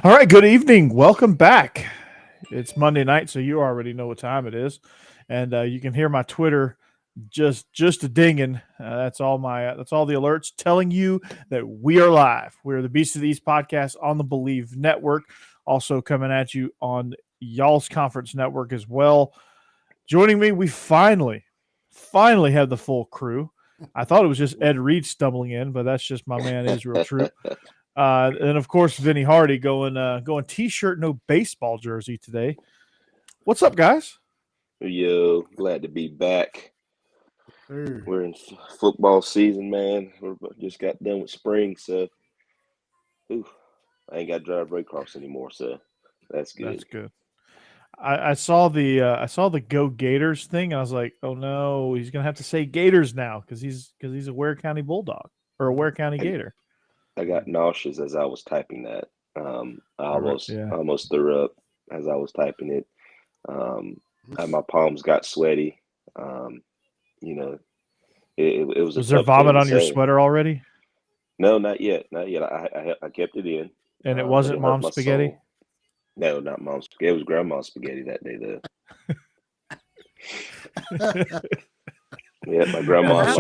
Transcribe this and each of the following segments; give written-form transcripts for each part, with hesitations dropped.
All right, good evening. Welcome back. It's Monday night, so you already know what time it is, and you can hear my Twitter just a dinging. That's all the alerts telling you that we are live. We're the Beast of the East podcast on the Bleav Network, also coming at you on y'all's conference network as well. Joining me, we finally have the full crew. I thought it was just Ed Reed stumbling in, but that's just my man Israel Troupe. And of course, Vinny Hardy going t-shirt, no baseball jersey today. What's up, guys? Yo, glad to be back. We're in football season, man. We just got done with spring, so I ain't got to drive Raycross anymore, so that's good. That's good. I saw the Go Gators thing, and I was like, oh no, he's gonna have to say Gators now because he's a Ware County Bulldog or a Ware County Gator. I got nauseous as I was typing that. I almost threw up as I was typing it. My palms got sweaty. You know, it was. Was there vomit on your sweater already? No, not yet. Not yet. I kept it in. And it wasn't mom's spaghetti? Soul. No, not mom's spaghetti. It was grandma's spaghetti that day, though. Yeah, my grandma.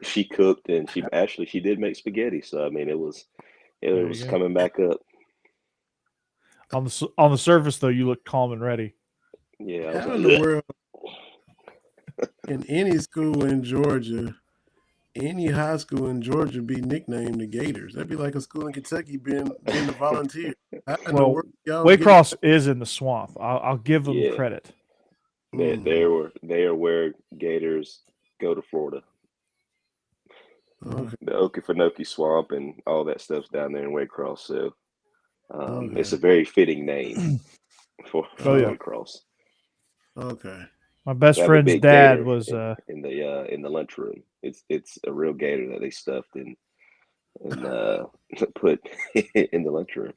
She cooked, and she did make spaghetti. So I mean, it was coming back up. On the surface, though, you look calm and ready. Yeah. How in the world, in any school in Georgia, any high school in Georgia be nicknamed the Gators? That'd be like a school in Kentucky being the Volunteers. Well, Waycross is in the swamp. I'll give them credit. They are where Gators go to Florida. Okay. The Okefenokee Swamp and all that stuff's down there in Waycross. So it's a very fitting name for Waycross. Okay. My best friend's dad was in the lunchroom. It's a real gator that they stuffed and put in the lunchroom.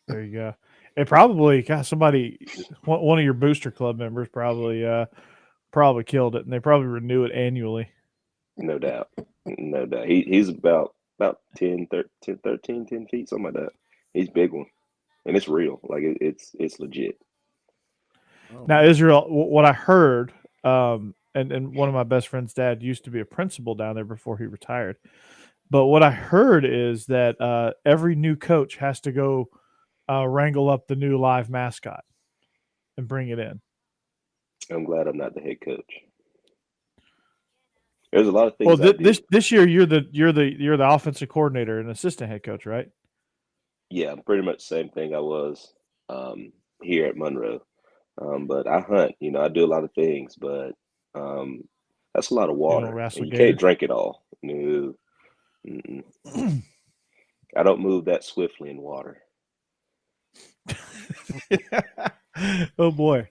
There you go. It probably one of your booster club members probably killed it, and they probably renew it annually. No doubt. He's about 10 feet, something like that. He's a big one, and it's real. Like it's legit. Now, Israel, what I heard, and one of my best friend's dad used to be a principal down there before he retired. But what I heard is that every new coach has to go wrangle up the new live mascot and bring it in. I'm glad I'm not the head coach. There's a lot of things. Well, this year you're the offensive coordinator and assistant head coach, right? Yeah, pretty much the same thing I was here at Monroe. But I hunt. I do a lot of things, but that's a lot of water. You can't drink it all. No. I don't move that swiftly in water. Oh boy.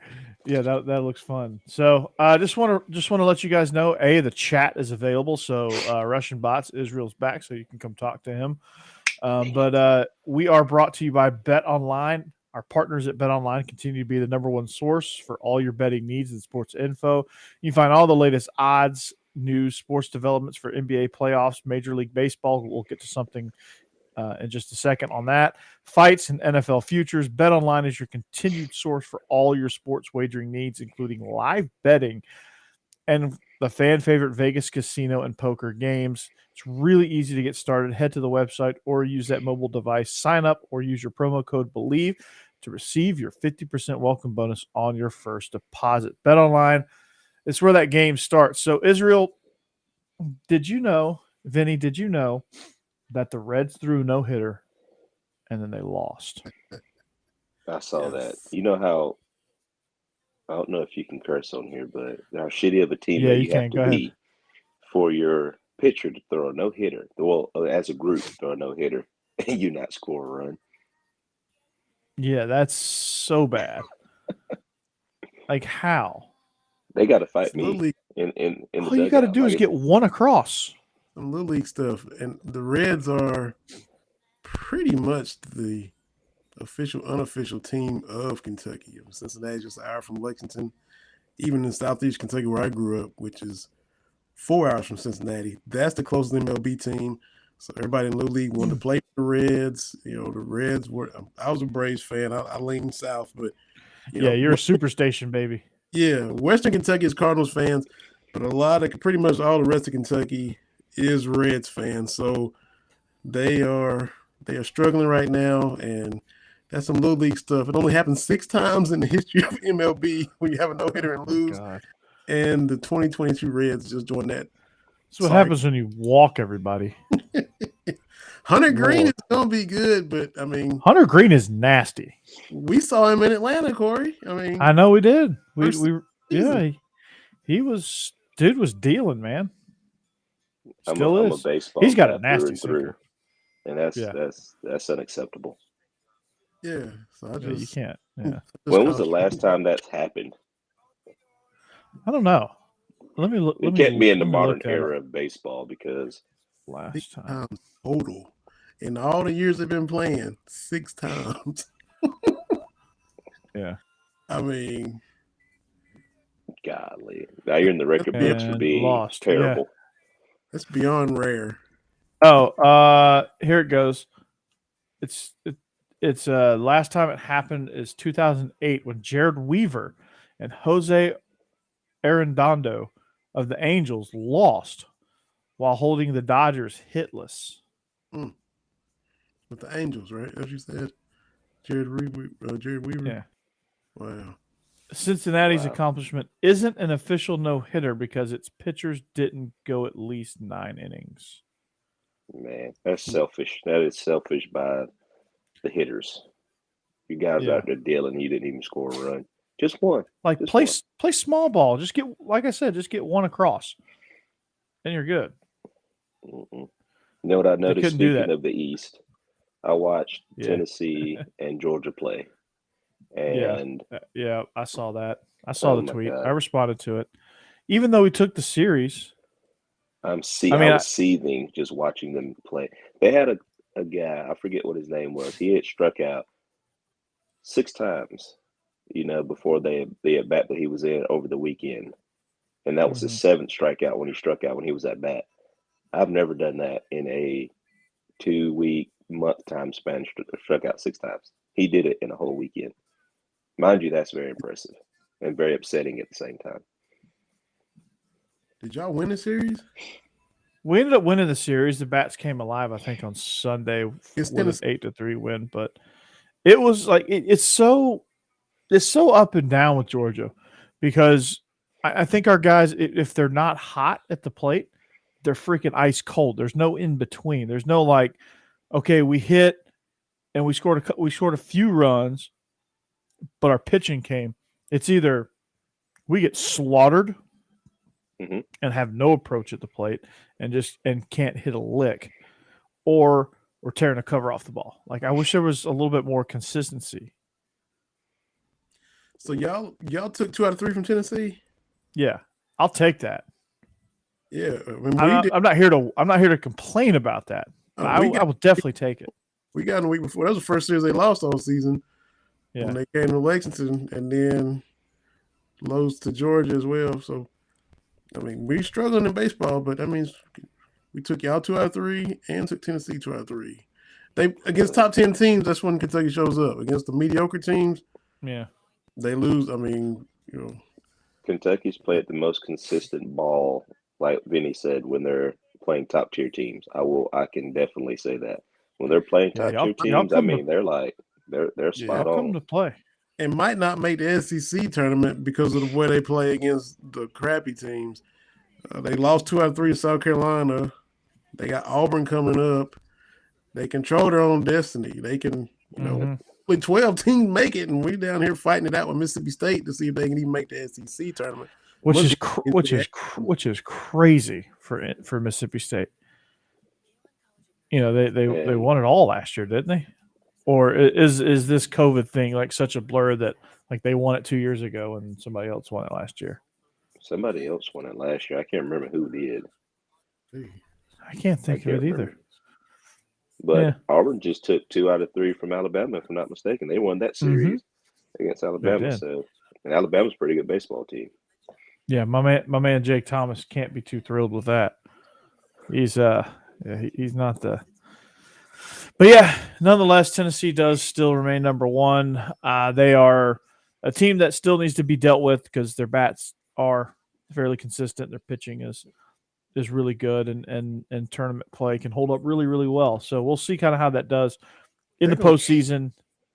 Yeah, that looks fun. So I just want to let you guys know, the chat is available. So Russian Bots, Israel's back, so you can come talk to him. But we are brought to you by Betonline. Our partners at Betonline continue to be the number one source for all your betting needs and sports info. You can find all the latest odds, news, sports developments for NBA playoffs, Major League Baseball. We'll get to something in just a second on that. Fights and NFL futures. BetOnline is your continued source for all your sports wagering needs, including live betting and the fan favorite Vegas casino and poker games. It's really easy to get started. Head to the website or use that mobile device. Sign up or use your promo code Bleav to receive your 50% welcome bonus on your first deposit. BetOnline is where that game starts. So, Israel, Vinny, did you know that the Reds threw no hitter and then they lost? I saw that. You know how, I don't know if you can curse on here, but how shitty of a team that you have to be for your pitcher to throw a no hitter. Well, as a group, throw a no hitter and you not score a run. Yeah, that's so bad. Like how? They got to fight me in all you got to do is get one across. Some Little League stuff. And the Reds are pretty much the official, unofficial team of Kentucky. Cincinnati's just an hour from Lexington. Even in Southeast Kentucky, where I grew up, which is 4 hours from Cincinnati, that's the closest MLB team. So everybody in Little League wanted to play for the Reds. The Reds were. I was a Braves fan. I leaned south, but you're a Superstation baby. Yeah, Western Kentucky is Cardinals fans, but pretty much all the rest of Kentucky is Reds fans. So they are struggling right now, and that's some Little League stuff. It only happened 6 times in the history of MLB when you have a no-hitter and lose. God. And the 2022 Reds just doing that. That's what happens when you walk everybody. Hunter Green is going to be good, but Hunter Green is nasty. We saw him in Atlanta, Corey. I know we did. He was dealing, man. Still I'm is. a baseball. He's got a nasty sinker, and that's unacceptable. Yeah, so you can't. Yeah. When was the last time that's happened? I don't know. Let me look. It can't be in the modern era of baseball because last time total in all the years they've been playing 6 times. Yeah. Golly. Now you're in the record books for being lost. Terrible. Yeah. That's beyond rare. Oh, here it goes. It's last time it happened is 2008 when Jared Weaver and Jose Arredondo of the Angels lost while holding the Dodgers hitless. With the Angels, right? As you said, Jared Weaver. Yeah. Wow. Cincinnati's accomplishment isn't an official no-hitter because its pitchers didn't go at least 9 innings. Man, that's selfish. That is selfish by the hitters. You guys out there dealing, you didn't even score a run. Just one. Play small ball. Just get, like I said, just get one across, and you're good. You know what I noticed? Speaking of the East, I watched Tennessee and Georgia play. And I saw that. I saw the tweet. I responded to it. Even though we took the series, I was seething just watching them play. They had a guy, I forget what his name was. He had struck out 6 times, before the at bat that he was in over the weekend, and that was his 7th strikeout when he struck out when he was at bat. I've never done that in a 2-week month time span. Struck out 6 times. He did it in a whole weekend. Mind you, that's very impressive and very upsetting at the same time. Did y'all win the series? We ended up winning the series. The bats came alive, I think, on Sunday with an 8-3 win. But it was like it's so up and down with Georgia because I think our guys, if they're not hot at the plate, they're freaking ice cold. There's no in between. There's no okay, we hit and we scored a few runs, but our pitching came. It's either we get slaughtered and have no approach at the plate and can't hit a lick, or we're tearing a cover off the ball. I wish there was a little bit more consistency. So y'all took 2 out of 3 from Tennessee? Yeah, I'll take that. Yeah, I'm not here to complain about that. I will definitely take it. We got in the week before. That was the first series they lost all season. Yeah. When they came to Lexington and then lost to Georgia as well. So, we're struggling in baseball, but that means we took y'all 2 out of 3 and took Tennessee 2 out of 3. They against top 10 teams, that's when Kentucky shows up. Against the mediocre teams, they lose. Kentucky's played the most consistent ball, like Vinny said, when they're playing top tier teams. I can definitely say that. When they're playing top tier teams, they're spot on. Come to play. And might not make the SEC tournament because of the way they play against the crappy teams. They lost 2 out of 3 to South Carolina. They got Auburn coming up. They control their own destiny. They can, only 12 teams make it, and we're down here fighting it out with Mississippi State to see if they can even make the SEC tournament. Which is crazy for Mississippi State. They won it all last year, didn't they? Or is this COVID thing such a blur that they won it 2 years ago and somebody else won it last year? Somebody else won it last year. I can't remember who did. I can't think of it either. But Auburn just took 2 out of 3 from Alabama, if I'm not mistaken. They won that series against Alabama. And Alabama's a pretty good baseball team. Yeah, my man Jake Thomas can't be too thrilled with that. He's he's not the. But yeah, nonetheless, Tennessee does still remain number one. They are a team that still needs to be dealt with because their bats are fairly consistent. Their pitching is really good, and tournament play can hold up really, really well. So we'll see kind of how that does in the postseason.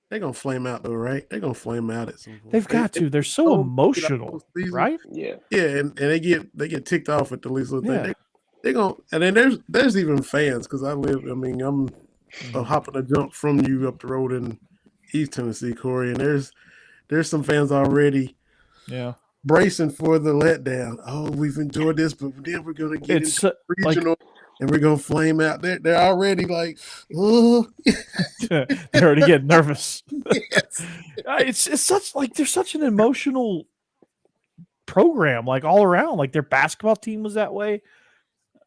They're gonna flame out though, right? They're gonna flame out at some point. They've got to. They're so emotional, right? Yeah, and they get ticked off at the least little thing. They're gonna, and then there's even fans because I'm hopping a jump from you up the road in East Tennessee, Corey, and there's some fans already, bracing for the letdown. Oh, we've enjoyed this, but then we're gonna get into regional. And we're gonna flame out. They're already like, oh. They're already getting nervous. Yes. It's such like they're such an emotional program, like all around. Like their basketball team was that way.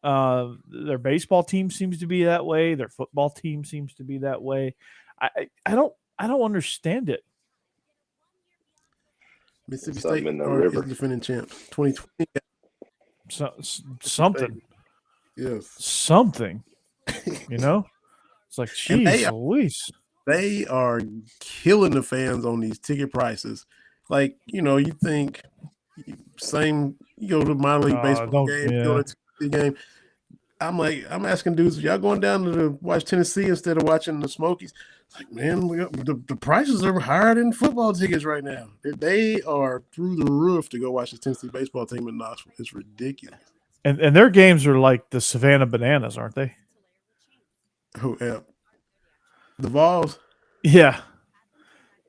Their baseball team seems to be that way. Their football team seems to be that way. I don't understand it. Mississippi State is defending champ 2020. Something. Yes. Something. It's like, geez, Louise. They are killing the fans on these ticket prices. Like, you think you go to minor league baseball game, you go to a game. I'm asking dudes, y'all going down to watch Tennessee instead of watching the Smokies? It's like, man, the prices are higher than football tickets right now. They are through the roof to go watch the Tennessee baseball team in Knoxville. It's ridiculous. And their games are like the Savannah Bananas, aren't they? Who? The Vols? Yeah.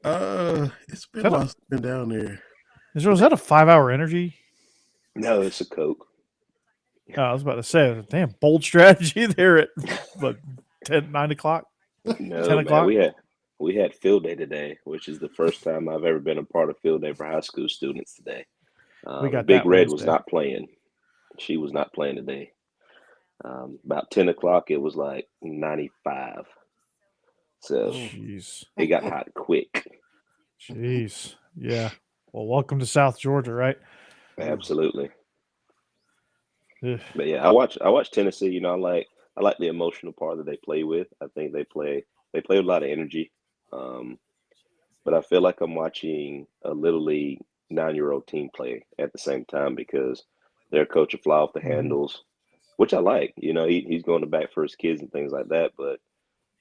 It's been a while since I've been down there. Is that a 5-hour energy? No, it's a Coke. Oh, I was about to say, damn bold strategy there at 9 o'clock. No, 10 o'clock. Man, we had field day today, which is the first time I've ever been a part of field day for high school students today. We got Big Red was not playing. She was not playing today. About 10 o'clock, it was like 95. So it got hot quick. Jeez. Yeah. Well, welcome to South Georgia, right? Absolutely. Ugh. But yeah, I watch Tennessee. I like the emotional part that they play with. I think they play with a lot of energy. But I feel like I'm watching a little league 9-year-old team play at the same time because their coach will fly off the handles, which I like. He's going to bat for his kids and things like that. But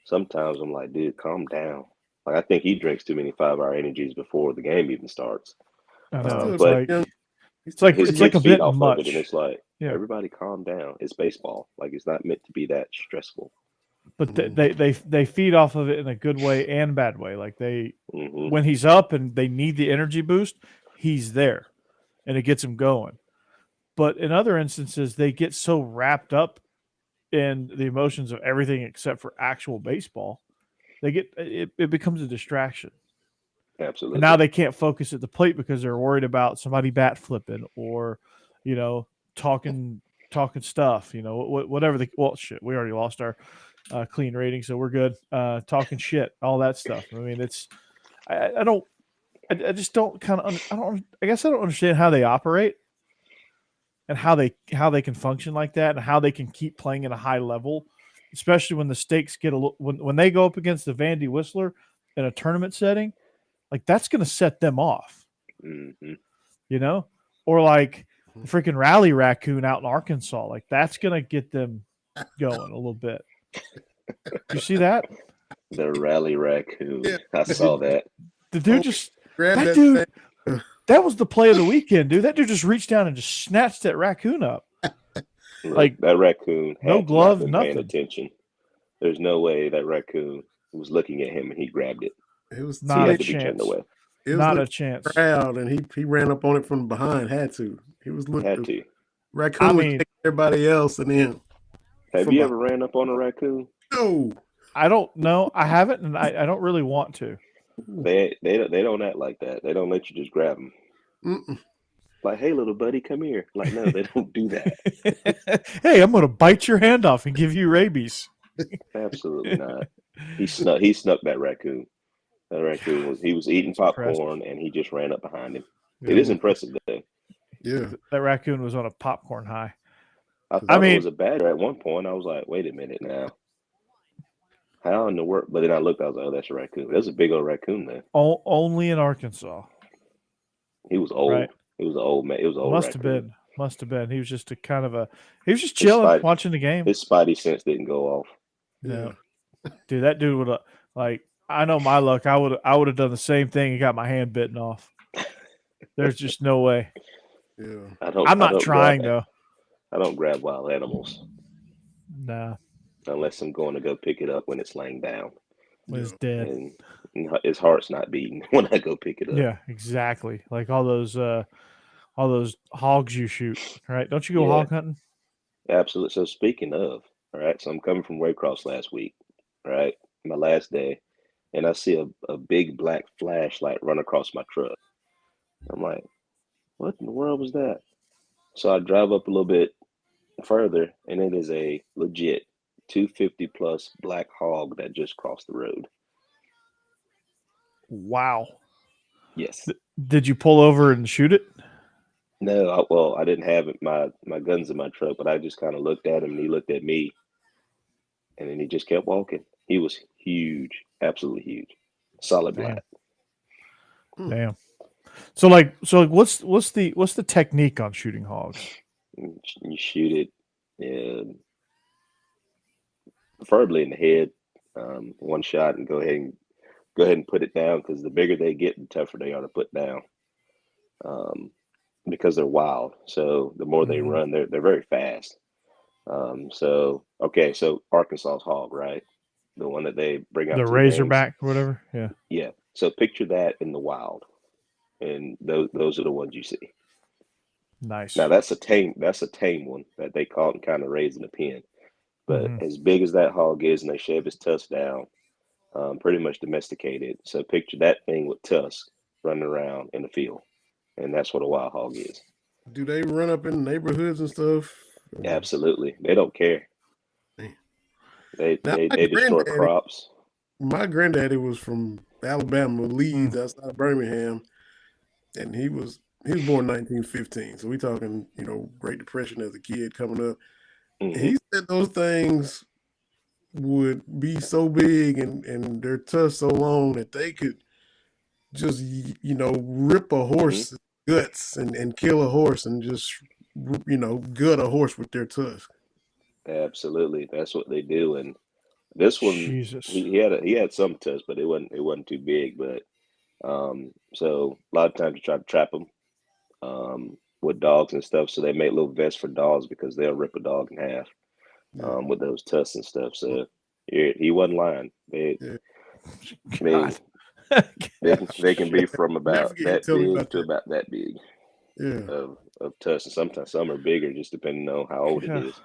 sometimes I'm like, dude, calm down. Like I think he drinks too many 5-hour energies before the game even starts. But it's like a bit much. And it's like, everybody calm down. It's baseball. Like it's not meant to be that stressful. But they feed off of it in a good way and bad way. Like when he's up and they need the energy boost, he's there, and it gets him going. But in other instances, they get so wrapped up in the emotions of everything except for actual baseball, it becomes a distraction. Absolutely. And now they can't focus at the plate because they're worried about somebody bat flipping or, talking stuff. Whatever shit. We already lost our clean rating, so we're good. Talking shit, all that stuff. I mean, I just don't I guess I don't understand how they operate. And how they can function like that, and how they can keep playing at a high level, especially when the stakes get when they go up against the Vandy Whistler in a tournament setting, like that's going to set them off, or like the freaking Rally Raccoon out in Arkansas, like that's going to get them going a little bit. You see that? The Rally Raccoon. Yeah. I saw that. The dude just that dude. That was the play of the weekend, dude. That dude just reached down and just snatched that raccoon up. Like that raccoon, no glove, nothing. Paying attention. There's no way that raccoon was looking at him and he grabbed it. It was not a chance. Not a chance. Proud, and he ran up on it from behind. Had to. He was looking. Had to. Raccoon was taking everybody else, and then. Have you ever ran up on a raccoon? No. I don't know. I haven't, and I don't really want to. They don't act like that. They don't let you just grab them. Like, hey, little buddy, come here. Like, no, they don't do that. Hey, I'm going to bite your hand off and give you rabies. Absolutely not. He snuck that raccoon. That raccoon was eating popcorn and he just ran up behind him. Yeah. It is impressive though. Yeah, that raccoon was on a popcorn high. I thought it was a badger at one point. I was like, wait a minute now. How in the world? But then I looked, I was like, oh, that's a raccoon. There's a big old raccoon there. Only in Arkansas. He was old. Right? He was an old man. It was an old raccoon. Must have been. He was just he was just chilling, watching the game. His spidey sense didn't go off. Yeah. Dude, that dude would have, like, I know my luck. I would have done the same thing and got my hand bitten off. There's just no way. Yeah. I'm not trying, though. I don't grab wild animals. Nah. Unless I'm going to go pick it up when it's laying down. When it's dead. And his heart's not beating when I go pick it up. Yeah, exactly. Like all those hogs you shoot, right? Don't you go hog hunting? Absolutely. So speaking of, all right, so I'm coming from Waycross last week, right? My last day, and I see a big black flashlight run across my truck. I'm like, what in the world was that? So I drive up a little bit further, and it is a legit 250 plus black hog that just crossed the road. Wow. Yes. Did you pull over and shoot it? No, I didn't have my guns in my truck, but I just kind of looked at him, and he looked at me, and then he just kept walking. He was huge, absolutely huge, solid black. Damn. So what's the technique on shooting hogs? You shoot it, preferably in the head, one shot, and go ahead and put it down, because the bigger they get, the tougher they are to put down. Because they're wild, so the more they run, they're very fast. So Arkansas's hog, right? The one that they bring out, the Razorback or whatever. Yeah. So picture that in the wild, and those are the ones you see. Nice. Now that's a tame one that they caught and kind of raised in a pen. But as big as that hog is, and they shave his tusks down, pretty much domesticated. So picture that thing with tusks running around in the field, and that's what a wild hog is. Do they run up in neighborhoods and stuff? Absolutely, they don't care. They destroy crops. My granddaddy was from Alabama, Leeds, outside of Birmingham, and he was born 1915. So we talking, Great Depression as a kid coming up. Mm-hmm. He said those things would be so big and their tusks so long that they could just, rip a horse's guts and kill a horse and just, gut a horse with their tusks. Absolutely, that's what they do. And this one, Jesus. he had some tusks, but it wasn't too big. But so a lot of times you try to trap them with dogs and stuff. So they make little vests for dogs, because they'll rip a dog in half with those tusks and stuff. So he wasn't lying. They can be from about that big to about that big of tusks. And sometimes some are bigger, just depending on how old it is.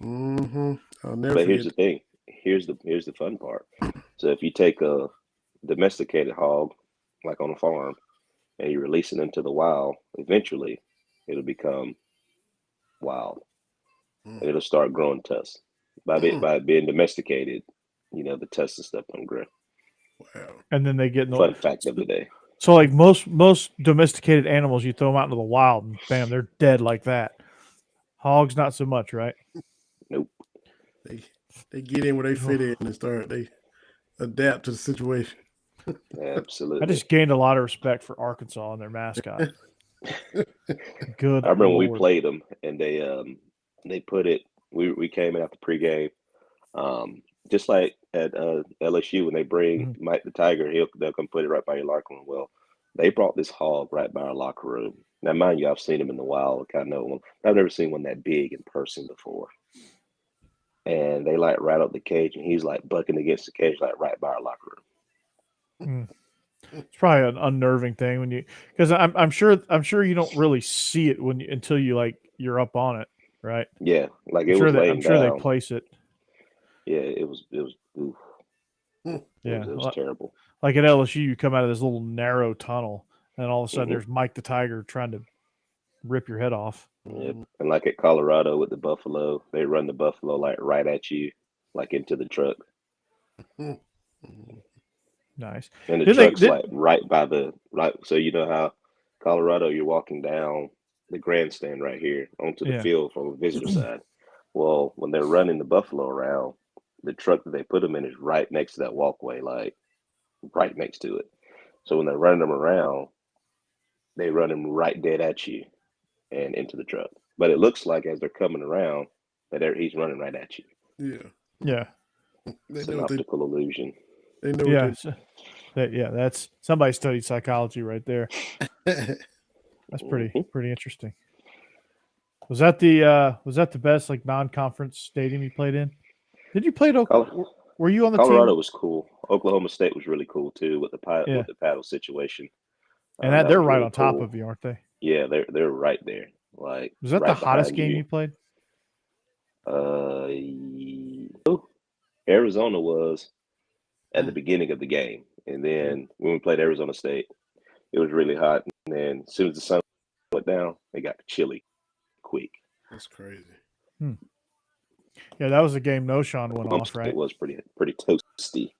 But here's the thing. Here's the fun part. So if you take a domesticated hog, like on a farm, and you release it into the wild, eventually it'll become wild. And it'll start growing tusks. By being domesticated, the tusks and stuff don't grow. Wow. And then they get fun fact of the day. So like most domesticated animals, you throw them out into the wild and bam, they're dead like that. Hogs, not so much, right? Nope. They get in where they fit in and they adapt to the situation. Absolutely. I just gained a lot of respect for Arkansas and their mascot. Good. I remember when we played them, and they put it. We came in after pregame, just like at LSU when they bring Mike the Tiger, they'll come put it right by your locker room. Well, they brought this hog right by our locker room. Now, mind you, I've seen him in the wild. I know one. I've never seen one that big in person before. And they right up the cage, and he's bucking against the cage, right by our locker room. It's probably an unnerving thing because I'm sure you don't really see it until you're up on it, right? Yeah, it was laying down. I'm sure they place it. Yeah, it was. Oof. Yeah, it was terrible. Like at LSU, you come out of this little narrow tunnel, and all of a sudden there's Mike the Tiger trying to rip your head off. Yep. And like at Colorado with the buffalo, they run the buffalo right at you, into the truck. Nice. And the truck's right by so you know how Colorado, you're walking down the grandstand right here onto the field from the visitor side. Well, when they're running the buffalo around, the truck that they put them in is right next to that walkway, like right next to it. So when they're running them around, they run them right dead at you and into the truck. But it looks like as they're coming around that he's running right at you. Yeah. It's an optical illusion. They know that's somebody studied psychology right there. That's pretty interesting. Was that the best like non-conference stadium you played in? Did you play at were you on the Colorado team? was cool. Oklahoma State was really cool too with the paddle situation. And they're right on top of you, aren't they? Yeah, they're right there. Like, was that right the hottest game you played? Arizona was at the beginning of the game, and then when we played Arizona State, it was really hot. And then as soon as the sun went down, it got chilly quick. That's crazy. Yeah, that was the game Noshawn went off, right? It was pretty toasty.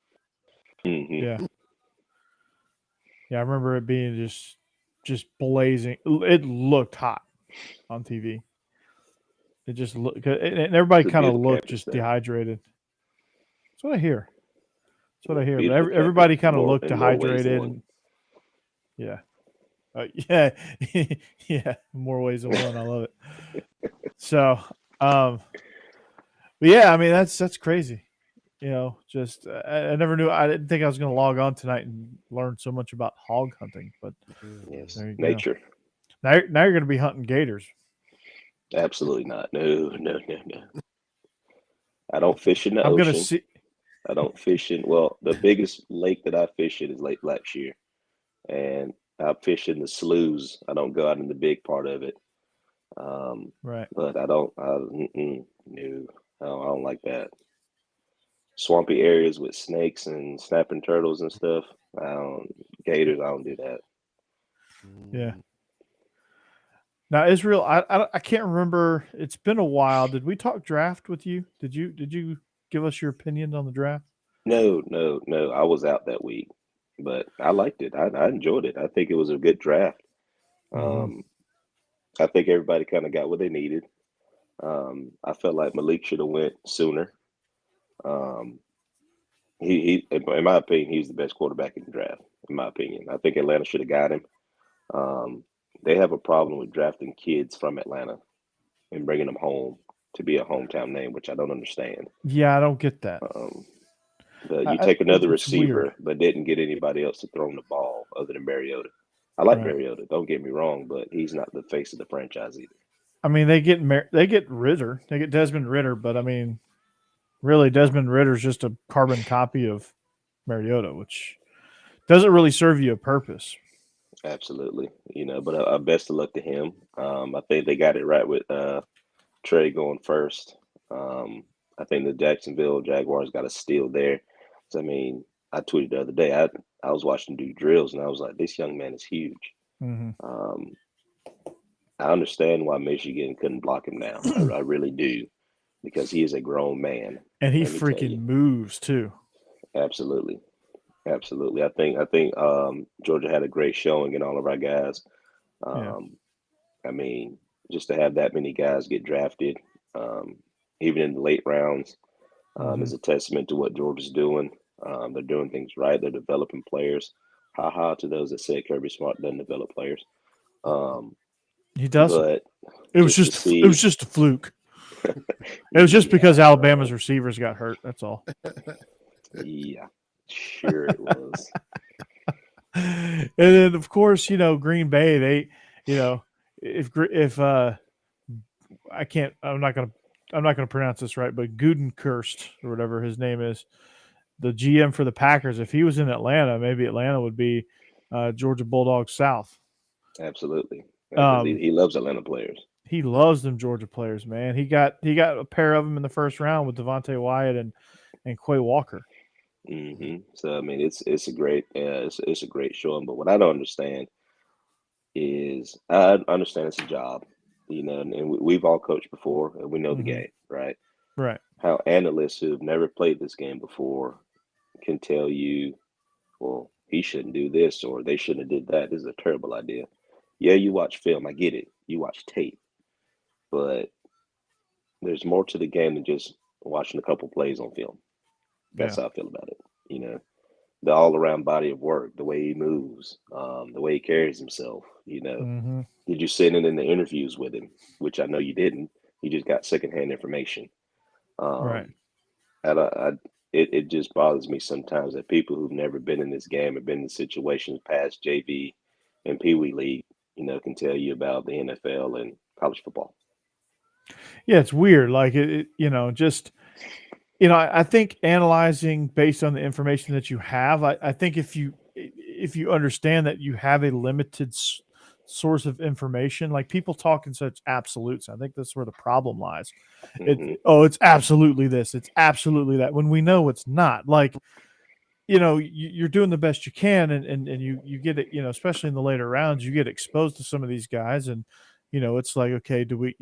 Yeah. Yeah, I remember it being just blazing. It looked hot on TV. It just looked, and everybody kind of looked just dehydrated. That's what I hear. But everybody kind of looked dehydrated. Yeah. Yeah. More ways than one. I love it. So, but yeah, I mean that's crazy. You know, just I never knew. I didn't think I was going to log on tonight and learn so much about hog hunting. But yes, nature. Now you're going to be hunting gators. Absolutely not. No. I don't fish in the ocean. Going to see. I don't fish in. Well, the biggest lake that I fish in is Lake Blackshear, and I fish in the sloughs. I don't go out in the big part of it. Right. But I don't. No, I don't like that. Swampy areas with snakes and snapping turtles and stuff. Gators. I don't do that. Yeah. Now Israel, I can't remember. It's been a while. Did we talk draft with you? Did you give us your opinion on the draft? No. I was out that week, but I liked it. I enjoyed it. I think it was a good draft. I think everybody kind of got what they needed. I felt like Malik should have went sooner. He, in my opinion, he's the best quarterback in the draft. In my opinion, I think Atlanta should have got him. They have a problem with drafting kids from Atlanta and bringing them home to be a hometown name, which I don't understand. Yeah, I don't get that. You take another receiver, but didn't get anybody else to throw him the ball other than Mariota. I like Mariota. Don't get me wrong, but he's not the face of the franchise either. I mean, they get Ritter, they get Desmond Ritter, but I mean, really, Desmond Ritter's just a carbon copy of Mariota, which doesn't really serve you a purpose. Absolutely, but best of luck to him. I think they got it right with Trey going first. I think the Jacksonville Jaguars got a steal there. So, I mean, I tweeted the other day. I was watching do drills, and I was like, this young man is huge. I understand why Michigan couldn't block him now. I really do, because he is a grown man, and he freaking moves too. Absolutely. I think Georgia had a great showing in all of our guys. I mean, just to have that many guys get drafted, even in the late rounds, is a testament to what Georgia's doing. They're doing things right. They're developing players. Ha ha to those that say Kirby Smart doesn't develop players. He doesn't. But it was just a fluke. It was just because Alabama's receivers got hurt. That's all. Yeah, sure it was. And then, of course, Green Bay. They, if I'm not gonna pronounce this right, but Gutekunst or whatever his name is, the GM for the Packers. If he was in Atlanta, maybe Atlanta would be Georgia Bulldogs South. Absolutely. He loves Atlanta players. He loves them Georgia players, man. He got a pair of them in the first round with Devontae Wyatt and Quay Walker. So I mean, it's a great it's a great showing. But what I don't understand is I understand it's a job, and we've all coached before and we know the game, right? Right. How analysts who have never played this game before can tell you, well, he shouldn't do this or they shouldn't have did that. This is a terrible idea. Yeah, you watch film. I get it. You watch tape. But there's more to the game than just watching a couple plays on film. That's how I feel about it. You know, the all-around body of work, the way he moves, the way he carries himself. You know, did you sit in the interviews with him? Which I know you didn't. You just got secondhand information. Right. It just bothers me sometimes that people who've never been in this game or been in situations past JV and Pee Wee League, you know, can tell you about the NFL and college football. Yeah, it's weird. Like you know, just I think analyzing based on the information that you have, I think if you understand that you have a limited source of information, like people talk in such absolutes, I think that's where the problem lies. It's absolutely this, it's absolutely that, when we know it's not. Like, you're doing the best you can, and you get it, especially in the later rounds, you get exposed to some of these guys, and it's like, okay, do we,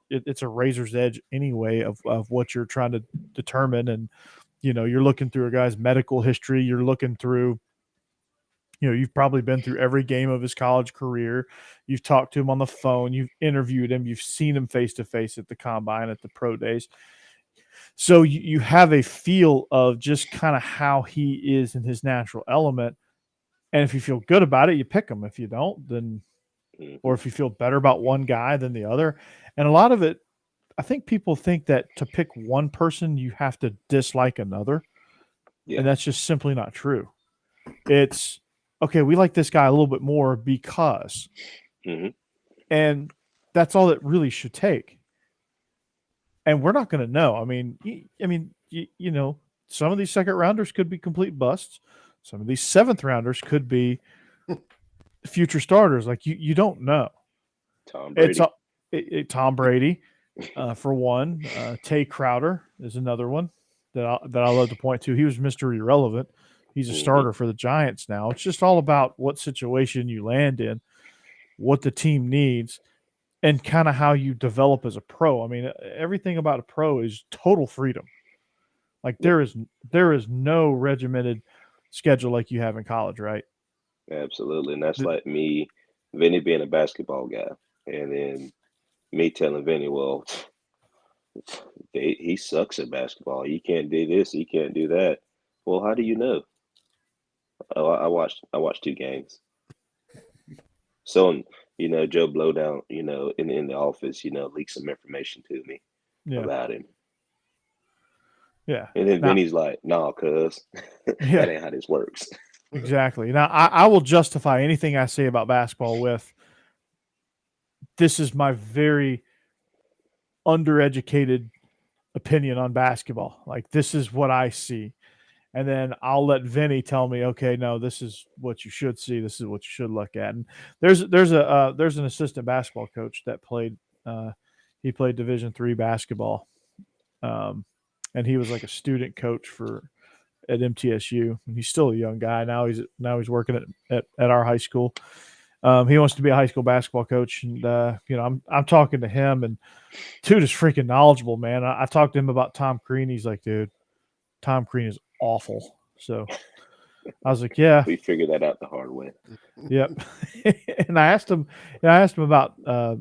it's a razor's edge anyway of what you're trying to determine. And, you're looking through a guy's medical history. You're looking through, you've probably been through every game of his college career. You've talked to him on the phone. You've interviewed him. You've seen him face to face at the combine, at the pro days. So you have a feel of just kind of how he is in his natural element. And if you feel good about it, you pick him. If you don't, then or if you feel better about one guy than the other. And a lot of it, I think people think that to pick one person, you have to dislike another. Yeah. And that's just simply not true. It's, okay, we like this guy a little bit more because. And that's all it really should take. And we're not going to know. I mean, some of these second rounders could be complete busts. Some of these seventh rounders could be future starters. Like you don't know. Tom Brady. Tom Brady, for one. Tay Crowder is another one that I love to point to. He was Mr. Irrelevant. He's a starter for the Giants now. It's just all about what situation you land in, what the team needs, and kind of how you develop as a pro. I mean, everything about a pro is total freedom. Like there is no regimented schedule like you have in college, right? Absolutely. And that's like me, Vinny being a basketball guy, and then me telling Vinny, well, he sucks at basketball. He can't do this. He can't do that. Well, how do you know? Oh, I watched 2 games. So, Joe Blowdown, in the office, leaked some information to me about him. Yeah. And then Vinny's like, nah, cuz that ain't how this works. Exactly. Now, I will justify anything I say about basketball with, this is my very undereducated opinion on basketball. Like, this is what I see. And then I'll let Vinny tell me, okay, no, this is what you should see. This is what you should look at. And there's an assistant basketball coach that played. He played Division III basketball, and he was like a student coach at MTSU. And he's still a young guy now. He's working at our high school. He wants to be a high school basketball coach, and I'm talking to him, and dude is freaking knowledgeable, man. I talked to him about Tom Crean. He's like, dude, Tom Crean is awful. So I was like, yeah, we figured that out the hard way. Yep. And I asked him about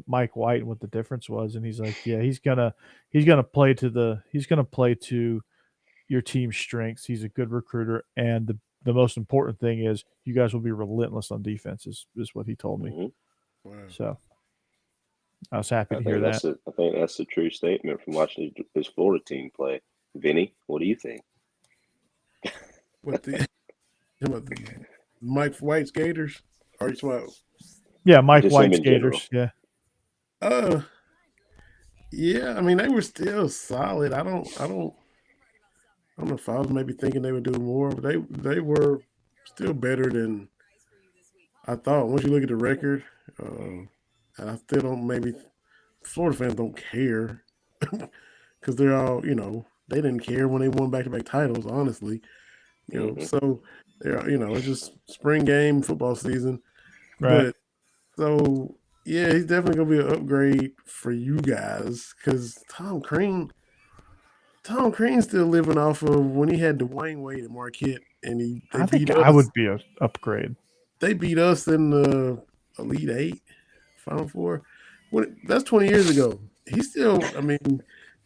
Mike White and what the difference was, and he's like, yeah, he's gonna play to your team's strengths. He's a good recruiter, and the most important thing is you guys will be relentless on defense is what he told me. Wow. So I was happy to hear that. I think that's a true statement from watching this Florida team play. Vinny, what do you think? What the Mike White skaters? Are you talking about? Yeah, Mike White skaters. Yeah. Yeah. I mean, they were still solid. I don't know if I was maybe thinking they would do more, but they were still better than I thought. Once you look at the record, and I still don't. Maybe Florida fans don't care because they're all they didn't care when they won back-to-back titles. Honestly. So it's just spring game football season, right? But so yeah, he's definitely gonna be an upgrade for you guys because Tom Crean's still living off of when he had Dwayne Wade at Marquette, and I think I would be an upgrade. They beat us in the Elite Eight, Final Four. That's 20 years ago. He's still, I mean,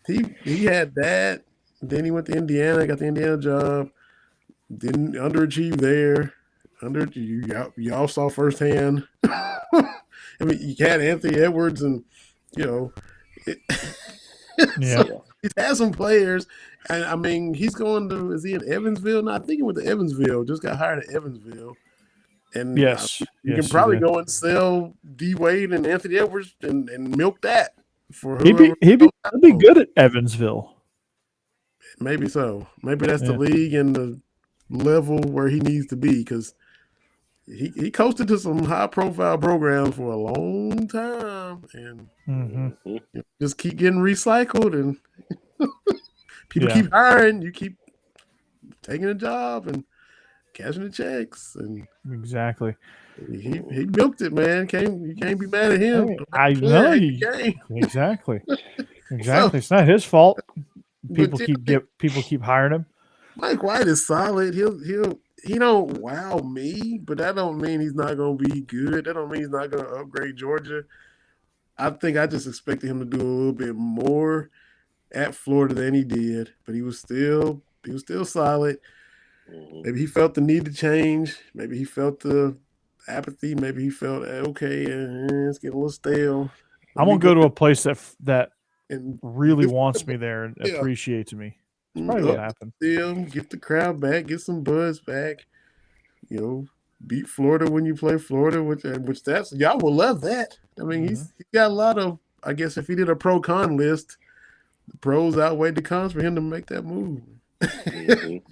he had that. Then he went to Indiana, got the Indiana job. Didn't underachieve there. Y'all saw firsthand. I mean, you had Anthony Edwards, and it, Yeah. so he's had some players, and I mean, he's going to. Is he in Evansville? No, I think he went to Evansville. Just got hired at Evansville, and Yes, you can probably go and sell D Wade and Anthony Edwards and milk that for whoever. He'd be good at Evansville. Maybe so. Maybe that's the league and the level where he needs to be, because he coasted to some high profile programs for a long time, and just keep getting recycled, and people keep hiring, you keep taking a job and cashing the checks, and exactly. He milked it, man. You can't be mad at him. I know exactly. So, it's not his fault. People keep hiring him. Mike White is solid. He don't wow me, but that don't mean he's not gonna be good. That don't mean he's not gonna upgrade Georgia. I think I just expected him to do a little bit more at Florida than he did, but he was still solid. Maybe he felt the need to change. Maybe he felt the apathy. Maybe he felt okay, it's getting a little stale. I'm gonna go to a place that really wants me there and appreciates me. That's probably what happened. Get the crowd back, get some buzz back. Beat Florida when you play Florida, which that's y'all will love that. I mean, he's got a lot of. I guess if he did a pro con list, the pros outweighed the cons for him to make that move. They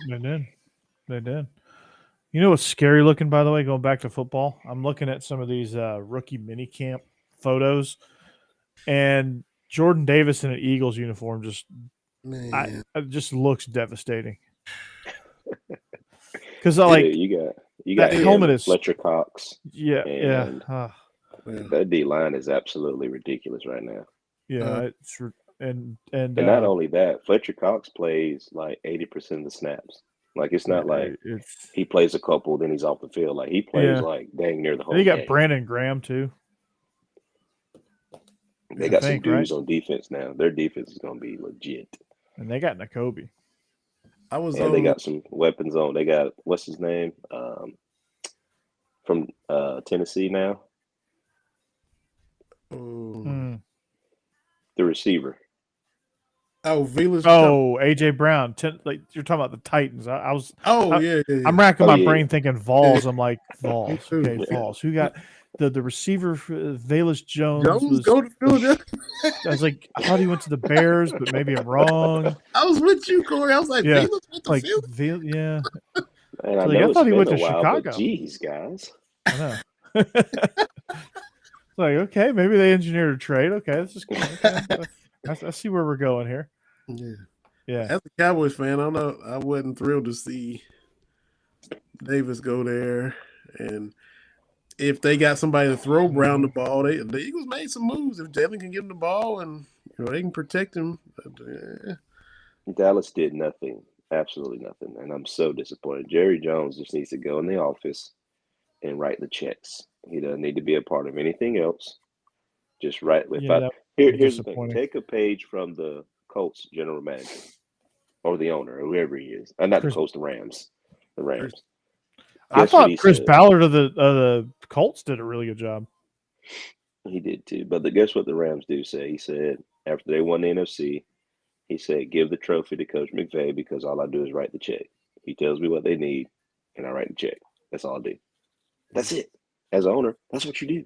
did. You know what's scary looking, by the way, going back to football? I'm looking at some of these rookie mini camp photos, and Jordan Davis in an Eagles uniform just looks devastating. Because you got that helmet is Fletcher Cox. Yeah. That D line is absolutely ridiculous right now. Yeah, and not only that, Fletcher Cox plays like 80% of the snaps. Like it's not like he plays a couple, then he's off the field. Like he plays like dang near the whole. They got game. Brandon Graham too. They got some dudes on defense now. Their defense is going to be legit. And they got Nakobe. They got some weapons on. They got what's his name from Tennessee now. The receiver. AJ Brown. You're talking about the Titans. Yeah. I'm racking my brain thinking Vols. I'm like Vols. Okay, Vols. Who got the receiver? Velus Jones was go to Philadelphia. I was like, I thought he went to the Bears, but maybe I'm wrong. I was with you, Corey. I was like, yeah, Velus yeah. Man, I thought he went to Chicago. Jeez, guys. I know. Like, okay, maybe they engineered a trade. Okay, this is cool. Okay. I see where we're going here. Yeah. As a Cowboys fan, I wasn't thrilled to see Davis go there, and if they got somebody to throw Brown the ball, the Eagles made some moves. If Jalen can give him the ball and they can protect him, Dallas did nothing, absolutely nothing, and I'm so disappointed. Jerry Jones just needs to go in the office and write the checks. He doesn't need to be a part of anything else. Just write. Here's the thing: take a page from the Colts general manager or the owner, or whoever he is. Not the Colts, the Rams. The Rams. I thought Chris Ballard of the Colts did a really good job. He did too. But guess what the Rams do say? He said after they won the NFC, he said, give the trophy to Coach McVay because all I do is write the check. He tells me what they need, and I write the check. That's all I do. That's it. As an owner, that's what you do.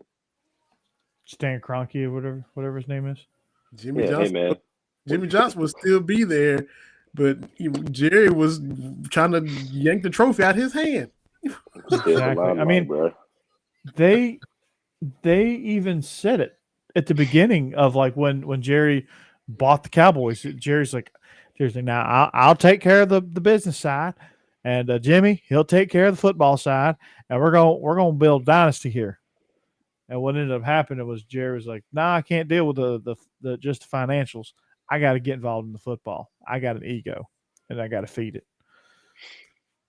Stan Kroenke or whatever his name is. Jimmy Johnson will still be there, but Jerry was trying to yank the trophy out his hand. Exactly. I mean, bro. They even said it at the beginning of like when Jerry bought the Cowboys. Jerry's like, now I'll take care of the business side, and Jimmy, he'll take care of the football side, and we're gonna build a dynasty here. And what ended up happening was Jerry was like, "Nah, I can't deal with the just the financials. I got to get involved in the football. I got an ego, and I got to feed it.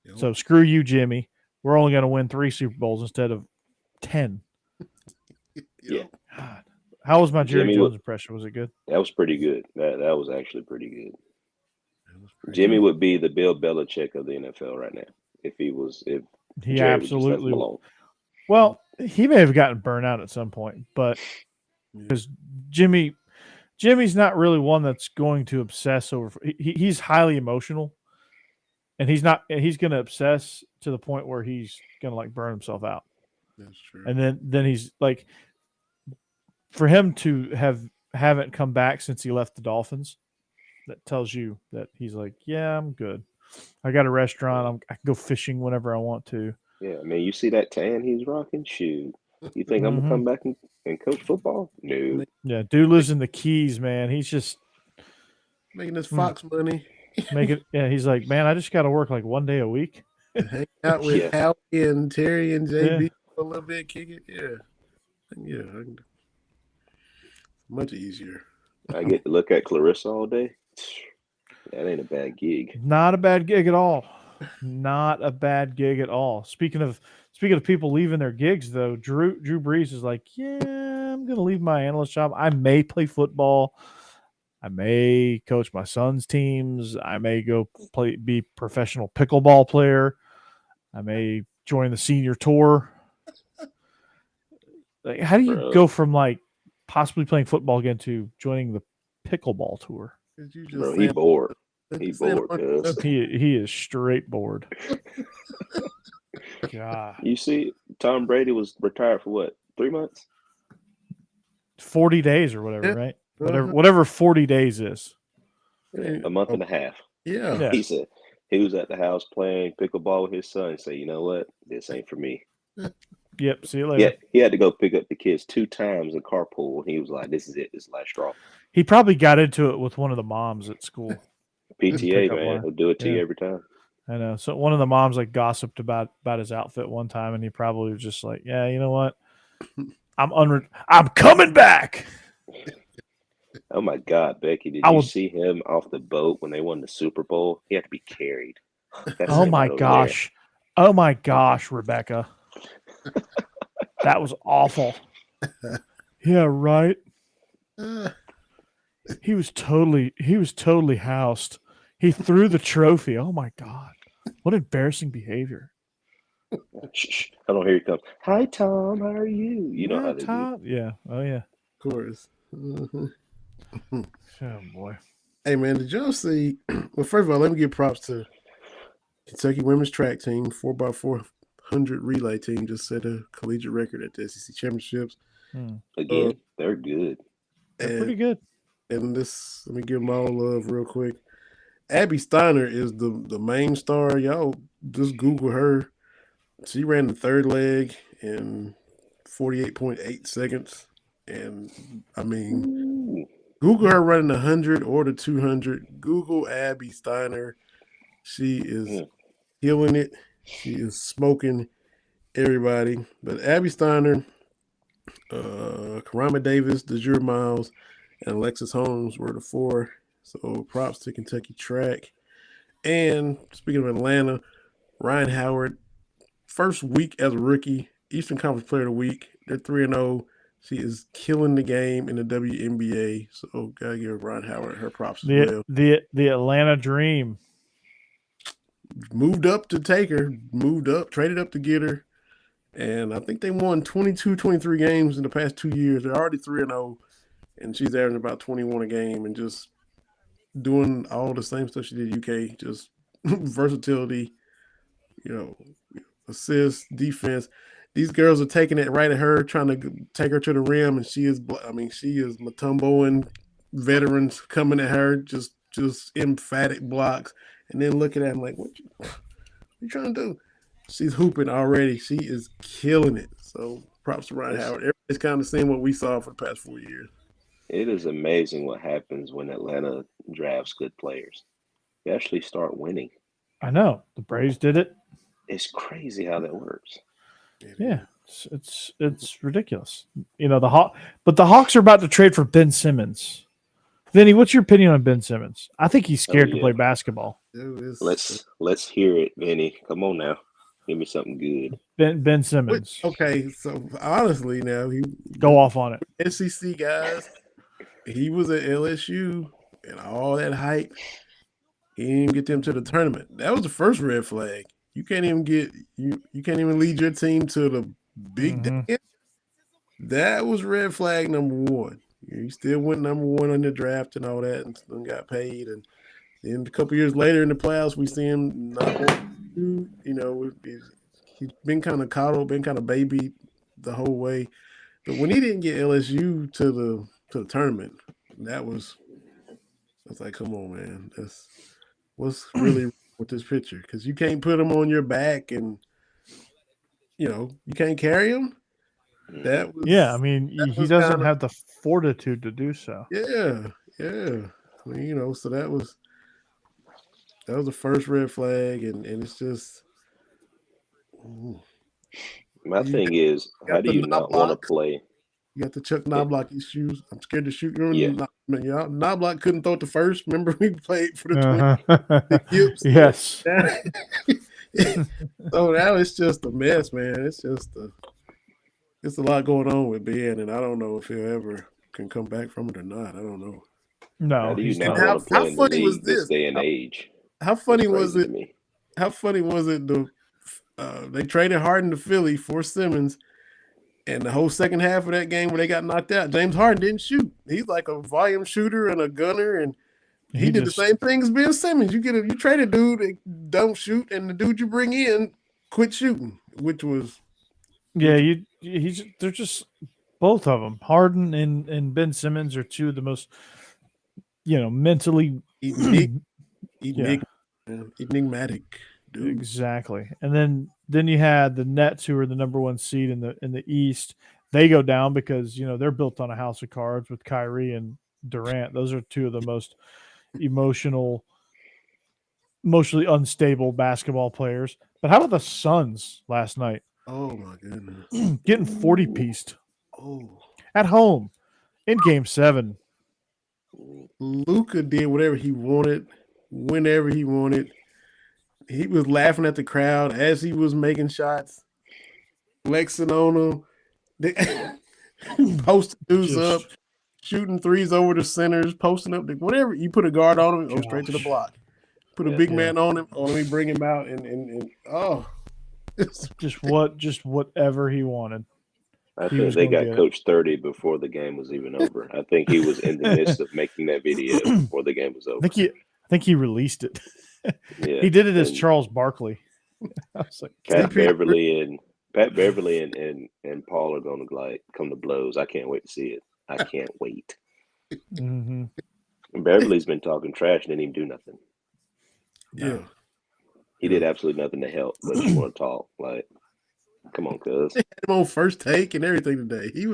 Yep. So screw you, Jimmy. We're only going to win 3 Super Bowls instead of 10." Yeah. God. How was my Jerry Jones impression? Was it good? That was pretty good. That was actually pretty good. Jimmy would be the Bill Belichick of the NFL right now if he Jerry absolutely would just let him alone. Well, he may have gotten burnt out at some point, but because Jimmy's not really one that's going to obsess over. He's highly emotional, and he's going to obsess to the point where he's going to like burn himself out. That's true. And then he's like, for him to haven't come back since he left the Dolphins, that tells you that he's like, yeah, I'm good. I got a restaurant. I can go fishing whenever I want to. Yeah, I mean, you see that tan he's rocking? Shoot. You think I'm going to come back and coach football? No. Yeah, dude lives in the Keys, man. He's just making his Fox money. He's like, man, I just got to work like one day a week. Hang out with Howie and Terry and JB a little bit, kick it. Yeah. Much easier. I get to look at Clarissa all day. That ain't a bad gig. Not a bad gig at all. Not a bad gig at all. Speaking of people leaving their gigs, though, Drew Brees is like, yeah, I'm gonna leave my analyst job. I may play football. I may coach my son's teams. I may go be professional pickleball player. I may join the senior tour. Like, how do you go from like possibly playing football again to joining the pickleball tour? Bro, he bored. He bored, cuz. He is straight bored. God. You see, Tom Brady was retired for what, 3 months? 40 days or whatever, right? Whatever 40 days is. A month and a half. Yeah. He said he was at the house playing pickleball with his son and said, you know what? This ain't for me. Yep. See you later. Yeah, he had to go pick up the kids 2 times in carpool. He was like, this is it. This is the last straw. He probably got into it with one of the moms at school. PTA, man. He'll do it to you every time. I know. So one of the moms like gossiped about his outfit one time, and he probably was just like, yeah, you know what? I'm coming back. Oh, my God, Becky. Did you see him off the boat when they won the Super Bowl? He had to be carried. Oh, my gosh. Oh, my gosh, Rebecca. That was awful. Yeah, right. He was totally housed. He threw the trophy. Oh my God. What embarrassing behavior. Shh. I don't hear you come. Hi, Tom. How are you? You know how they Tom. Do. Yeah. Oh yeah. Of course. Oh boy. Hey man, did y'all see? Well, first of all, let me give props to Kentucky women's track team. 4x400 relay team just set a collegiate record at the SEC championships. Again, they're good. They're pretty good. And this, let me give them all love real quick. Abby Steiner is the main star. Y'all just Google her. She ran the third leg in 48.8 seconds. And I mean, Google her running the 100 or the 200. Google Abby Steiner. She is killing it. She is smoking everybody. But Abby Steiner, Karama Davis, DeJure Miles, and Alexis Holmes were the 4. So props to Kentucky track. And speaking of Atlanta, Ryan Howard, first week as a rookie, Eastern Conference Player of the Week. They're 3-0. She is killing the game in the WNBA. So gotta give Ryan Howard her props as well. The Atlanta Dream. Moved up to take her, traded up to get her. And I think they won 22, 23 games in the past 2 years. They're already 3-0. And she's averaging about 21 a game and just doing all the same stuff she did at UK, just versatility, assists, defense. These girls are taking it right at her, trying to take her to the rim, and she is Mutomboing veterans coming at her, just emphatic blocks, and then looking at him like, what you trying to do? She's hooping already. She is killing it. So props to Ryan Howard. Everybody's kind of seeing what we saw for the past 4 years. It is amazing what happens when Atlanta drafts good players. They actually start winning. I know. The Braves did it. It's crazy how that works. Yeah, it's ridiculous. The Hawks are about to trade for Ben Simmons. Vinny, what's your opinion on Ben Simmons? I think he's scared to play basketball. Let's hear it, Vinny. Come on now. Give me something good. Ben Simmons. Okay, so honestly, now he go off on it. SEC guys, he was at LSU and all that hype. He didn't even get them to the tournament. That was the first red flag. You can't even lead your team to the big dance. That was red flag number one. He still went number one in the draft and all that, and still got paid. And then a couple years later in the playoffs, we see him not want to. He's been kind of coddled, been kind of babied the whole way. But when he didn't get LSU to the tournament, I was like, come on, man, that's what's really with this pitcher, because you can't put him on your back and you can't carry him. That was, I mean, he doesn't have the fortitude to do so. Yeah. I mean, so that was the first red flag, and it's just. My thing is, how do you not want to play? You got the Chuck Knobloch issues. I'm scared to shoot. Knobloch couldn't throw it to first. Remember we played for the Twins? Yes. So now it's just a mess, man. It's just it's a lot going on with Ben, and I don't know if he'll ever can come back from it or not. I don't know. No. How do you not want to play in the league this day and age? How funny was it? How funny was it? They traded Harden to Philly for Simmons, and the whole second half of that game where they got knocked out, James Harden didn't shoot. He's like a volume shooter and a gunner, and he did the same thing as Ben Simmons. You trade a dude that don't shoot, and the dude you bring in quit shooting, which was they're just both of them. Harden and Ben Simmons are two of the most mentally enigmatic. Dude. Exactly. And then you had the Nets, who are the number one seed in the East. They go down because they're built on a house of cards with Kyrie and Durant. Those are two of the most emotionally unstable basketball players. But how about the Suns last night? Oh my goodness. Getting 40-pieced. Oh. At home in Game 7. Luka did whatever he wanted, whenever he wanted. He was laughing at the crowd as he was making shots, flexing on them, posting dudes up, shooting threes over the centers, posting up. Whatever. You put a guard on him, go straight to the block. Put a big man on him, let me bring him out. And just whatever he wanted. I think they got Coach 30 before the game was even over. I think he was in the midst of making that video before the game was over. I think he released it. He did it as Charles Barkley. I was like, Pat Beverly and Paul are going to come to blows. I can't wait to see it. I can't wait. Mm-hmm. Beverly's been talking trash and didn't even do nothing. Yeah, he did absolutely nothing to help. But you want to talk? Come on, cuz. They had him on First Take and everything today. He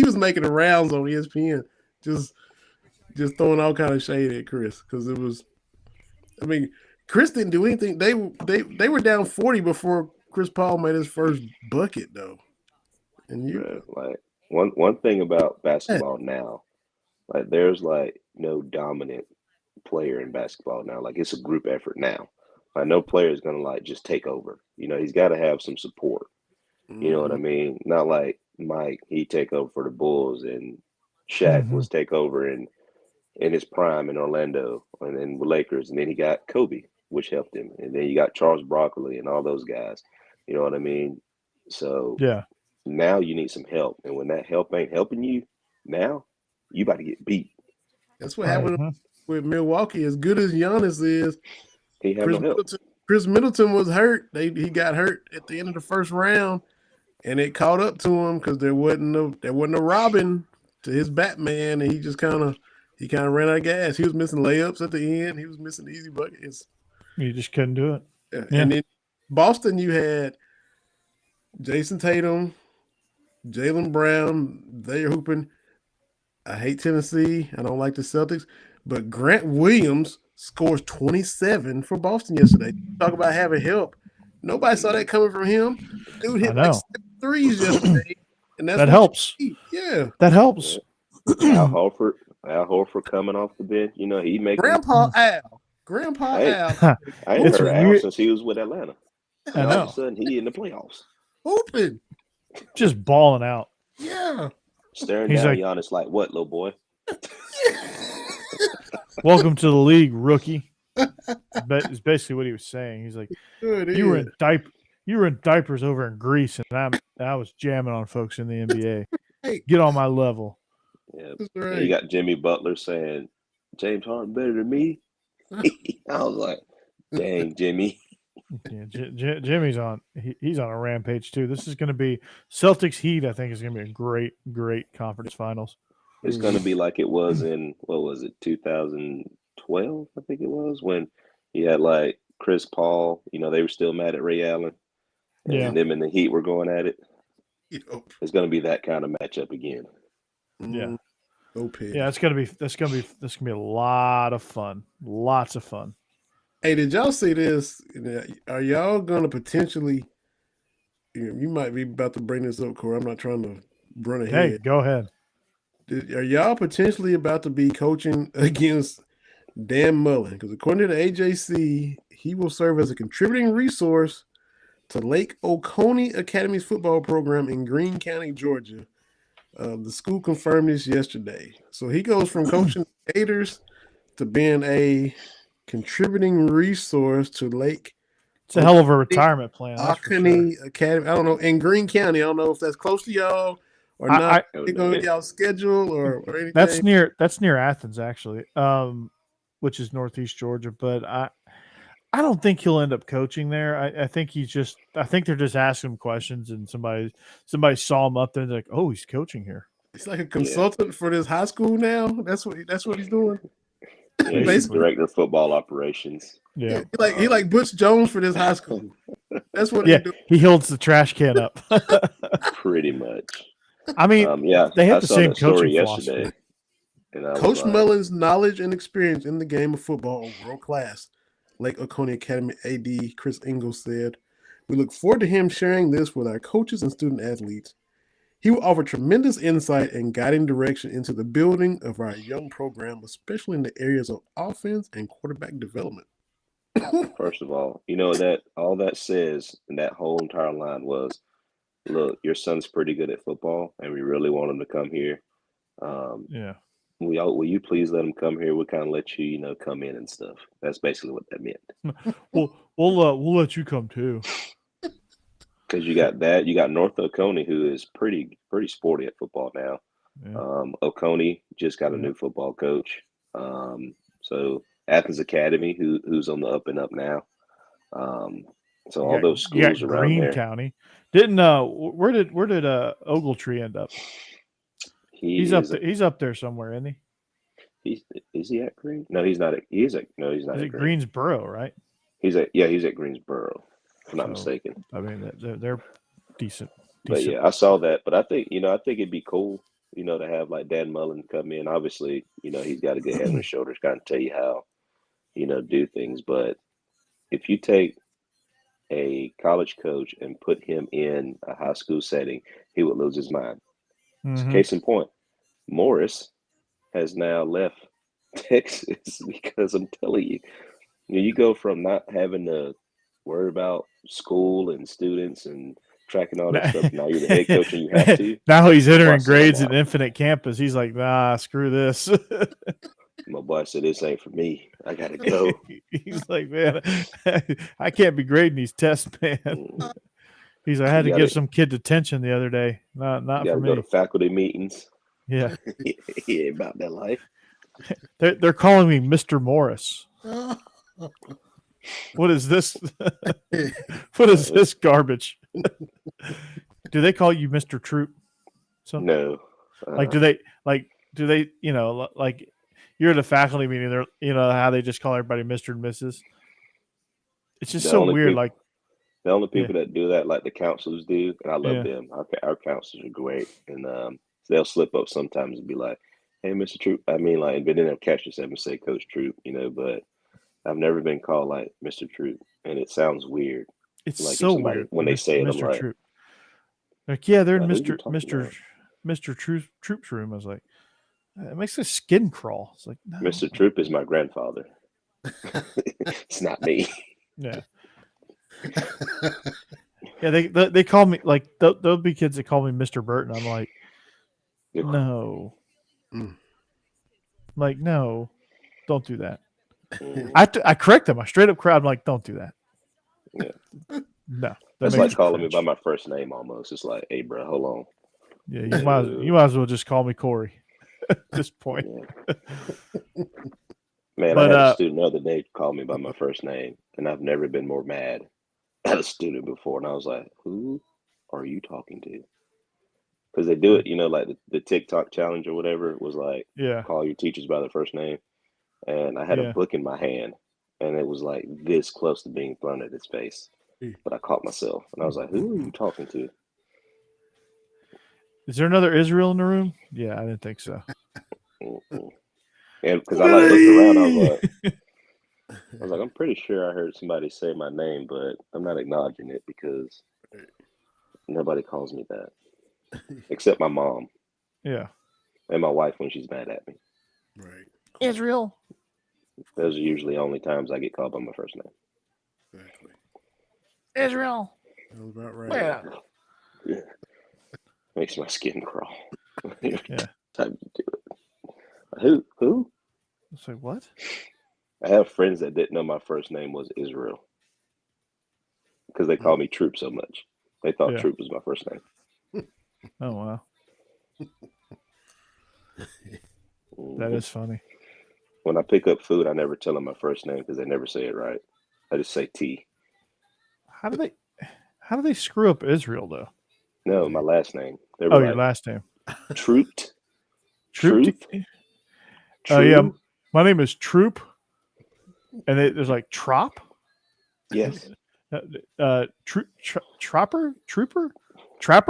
was making the rounds on ESPN, just throwing all kind of shade at Chris, because it was. I mean, Chris didn't do anything. They were down 40 before Chris Paul made his first bucket, though. And one thing about basketball now, there's no dominant player in basketball now. It's a group effort now. No player is gonna just take over. He's got to have some support. You know what I mean? Not like Mike, he take over for the Bulls, and Shaq was take over in his prime in Orlando and then with Lakers, and then he got Kobe, which helped him, and then you got Charles Barkley and all those guys. You know what I mean? So now you need some help, and when that help ain't helping you, now you about to get beat. That's what happened with Milwaukee. As good as Giannis is, he had no help. Chris Middleton was hurt. He got hurt at the end of the first round, and it caught up to him because there wasn't a Robin to his Batman, and he just kind of ran out of gas. He was missing layups at the end. He was missing easy buckets. You just couldn't do it. Yeah. And then Boston, you had Jason Tatum, Jaylen Brown. They're hooping. I hate Tennessee. I don't like the Celtics. But Grant Williams scores 27 for Boston yesterday. Talk about having help. Nobody saw that coming from him. Dude hit 7 threes yesterday. And that helps. Yeah. That helps. Al Horford coming off the bench. He making Grandpa Al. I ain't heard Al since he was with Atlanta. I know. All of a sudden, he in the playoffs. Open. Just balling out. Yeah. Staring He's down like, Giannis like, what, little boy? Welcome to the league, rookie. It's basically what he was saying. He's like, you were in diapers over in Greece, and I was jamming on folks in the NBA. Hey. Get on my level. Yeah. Right. And you got Jimmy Butler saying, James Harden better than me. I was like, dang, Jimmy. Yeah, Jimmy's on. He's on a rampage too. This is going to be Celtics Heat. I think is going to be a great conference finals. It's going to be like it was in, what was it, 2012, I think it was, when you had like Chris Paul, they were still mad at Ray Allen, and them and the Heat were going at it. Yep. It's going to be that kind of matchup again. Yeah. Okay. Yeah, that's gonna be a lot of fun. Lots of fun. Hey, did y'all see this? Are y'all gonna potentially? You might be about to bring this up, Corey. I'm not trying to run ahead. Hey, go ahead. Are y'all potentially about to be coaching against Dan Mullen? Because according to the AJC, he will serve as a contributing resource to Lake Oconee Academy's football program in Greene County, Georgia. The school confirmed this yesterday. So he goes from coaching Gators to being a contributing resource to Lake. It's a hell of a retirement plan. Oconee Academy. I don't know. In Greene County, I don't know if that's close to y'all or not. They're going to y'all schedule or anything. That's near Athens, actually, which is northeast Georgia. But I don't think he'll end up coaching there. I think they're just asking him questions, and somebody saw him up there and they're like, oh, he's coaching here. He's like a consultant for this high school now. That's what he's doing. Yeah, he's director of football operations. Yeah, he like Butch Jones for this high school. That's what he do. He holds the trash can up. Pretty much. I mean, they have the same coaching yesterday. Coach Mullen's knowledge and experience in the game of football are world class. Lake Oconee Academy AD Chris Ingalls said, "We look forward to him sharing this with our coaches and student athletes. He will offer tremendous insight and guiding direction into the building of our young program, especially in the areas of offense and quarterback development." First of all, that all that says in that whole entire line was, look, your son's pretty good at football, and we really want him to come here. Will you please let him come here? We'll kind of let you, come in and stuff. That's basically what that meant. We'll let you come too. Because you got North Oconee, who is pretty sporty at football now. Yeah. Oconee just got a new football coach. So Athens Academy, who's on the up and up now. So all those schools around Greene there. County didn't. Where did Ogletree end up? He's up there somewhere, isn't he? Is he at Greene? No, he's not. He's at Greensboro, right? He's at Greensboro, if I'm not mistaken. I mean, they're decent. But yeah, I saw that. But I think it'd be cool, to have like Dan Mullen come in. Obviously, he's got a good head on his shoulders, kind of tell you how, do things. But if you take a college coach and put him in a high school setting, he would lose his mind. Mm-hmm. Case in point, Morris has now left Texas because I'm telling you, you go from not having to worry about school and students and tracking all that stuff. Now you're the head coach and you have to. Now he's entering grades at Infinite Campus. He's like, nah, screw this. My boy said, this ain't for me. I got to go. He's like, man, I can't be grading these tests, man. He's like, I had to give some kid detention the other day. Not for me. Go to faculty meetings. Yeah. He ain't about that life. They're calling me Mr. Morris. What is this? What is this garbage? Do they call you Mr. Troupe? No. Do they like you're at a faculty meeting, they're how they just call everybody Mr. and Mrs. It's just so weird. The only people that do that, like the counselors do, and I love them. Our counselors are great, and they'll slip up sometimes and be like, "Hey, Mr. Troupe." I mean, but then they'll catch themselves and say Coach Troupe, But I've never been called like Mr. Troupe, and it sounds weird. It's like so weird when they say it. I'm like, Troupe. They're in Mr. Troupe's room. I was like, it makes the skin crawl. It's like, no. Mr. Troupe is my grandfather. It's not me. Yeah. Yeah, they call me like there'll be kids that call me Mr. Burton. I'm like, no, like no, don't do that. I correct them. I straight up correct. I'm like, don't do that. Yeah. No, that's like calling me by my first name almost. It's like, hey, bro, hold on. Yeah, you might as well just call me Corey at this point. Yeah. Man, but, I had a student the other day call me by my first name, and I've never been more mad at a student before. And I was like, who are you talking to? Because they do it, like the TikTok challenge or whatever. It was like, call your teachers by their first name. And I had a book in my hand, and it was like this close to being thrown at his face. But I caught myself, and I was like, who are you talking to? Is there another Israel in the room? Yeah, I didn't think so. And because I like looked around, I was like, I'm pretty sure I heard somebody say my name, but I'm not acknowledging it because nobody calls me that. Except my mom. Yeah. And my wife when she's mad at me. Right. Israel. Those are usually the only times I get called by my first name. Exactly. Israel. That about right. Yeah. Makes my skin crawl. Yeah. Time to do it. Who? Say what? I have friends that didn't know my first name was Israel. Because they call me Troupe so much. They thought Troupe was my first name. Oh, wow. That is funny. When I pick up food, I never tell them my first name because they never say it right. I just say T. How do they screw up Israel though? No, my last name. They were your last name. Troupe. Troupe. Oh yeah, my name is Troupe, and there's like Troupe. Yes. Trapper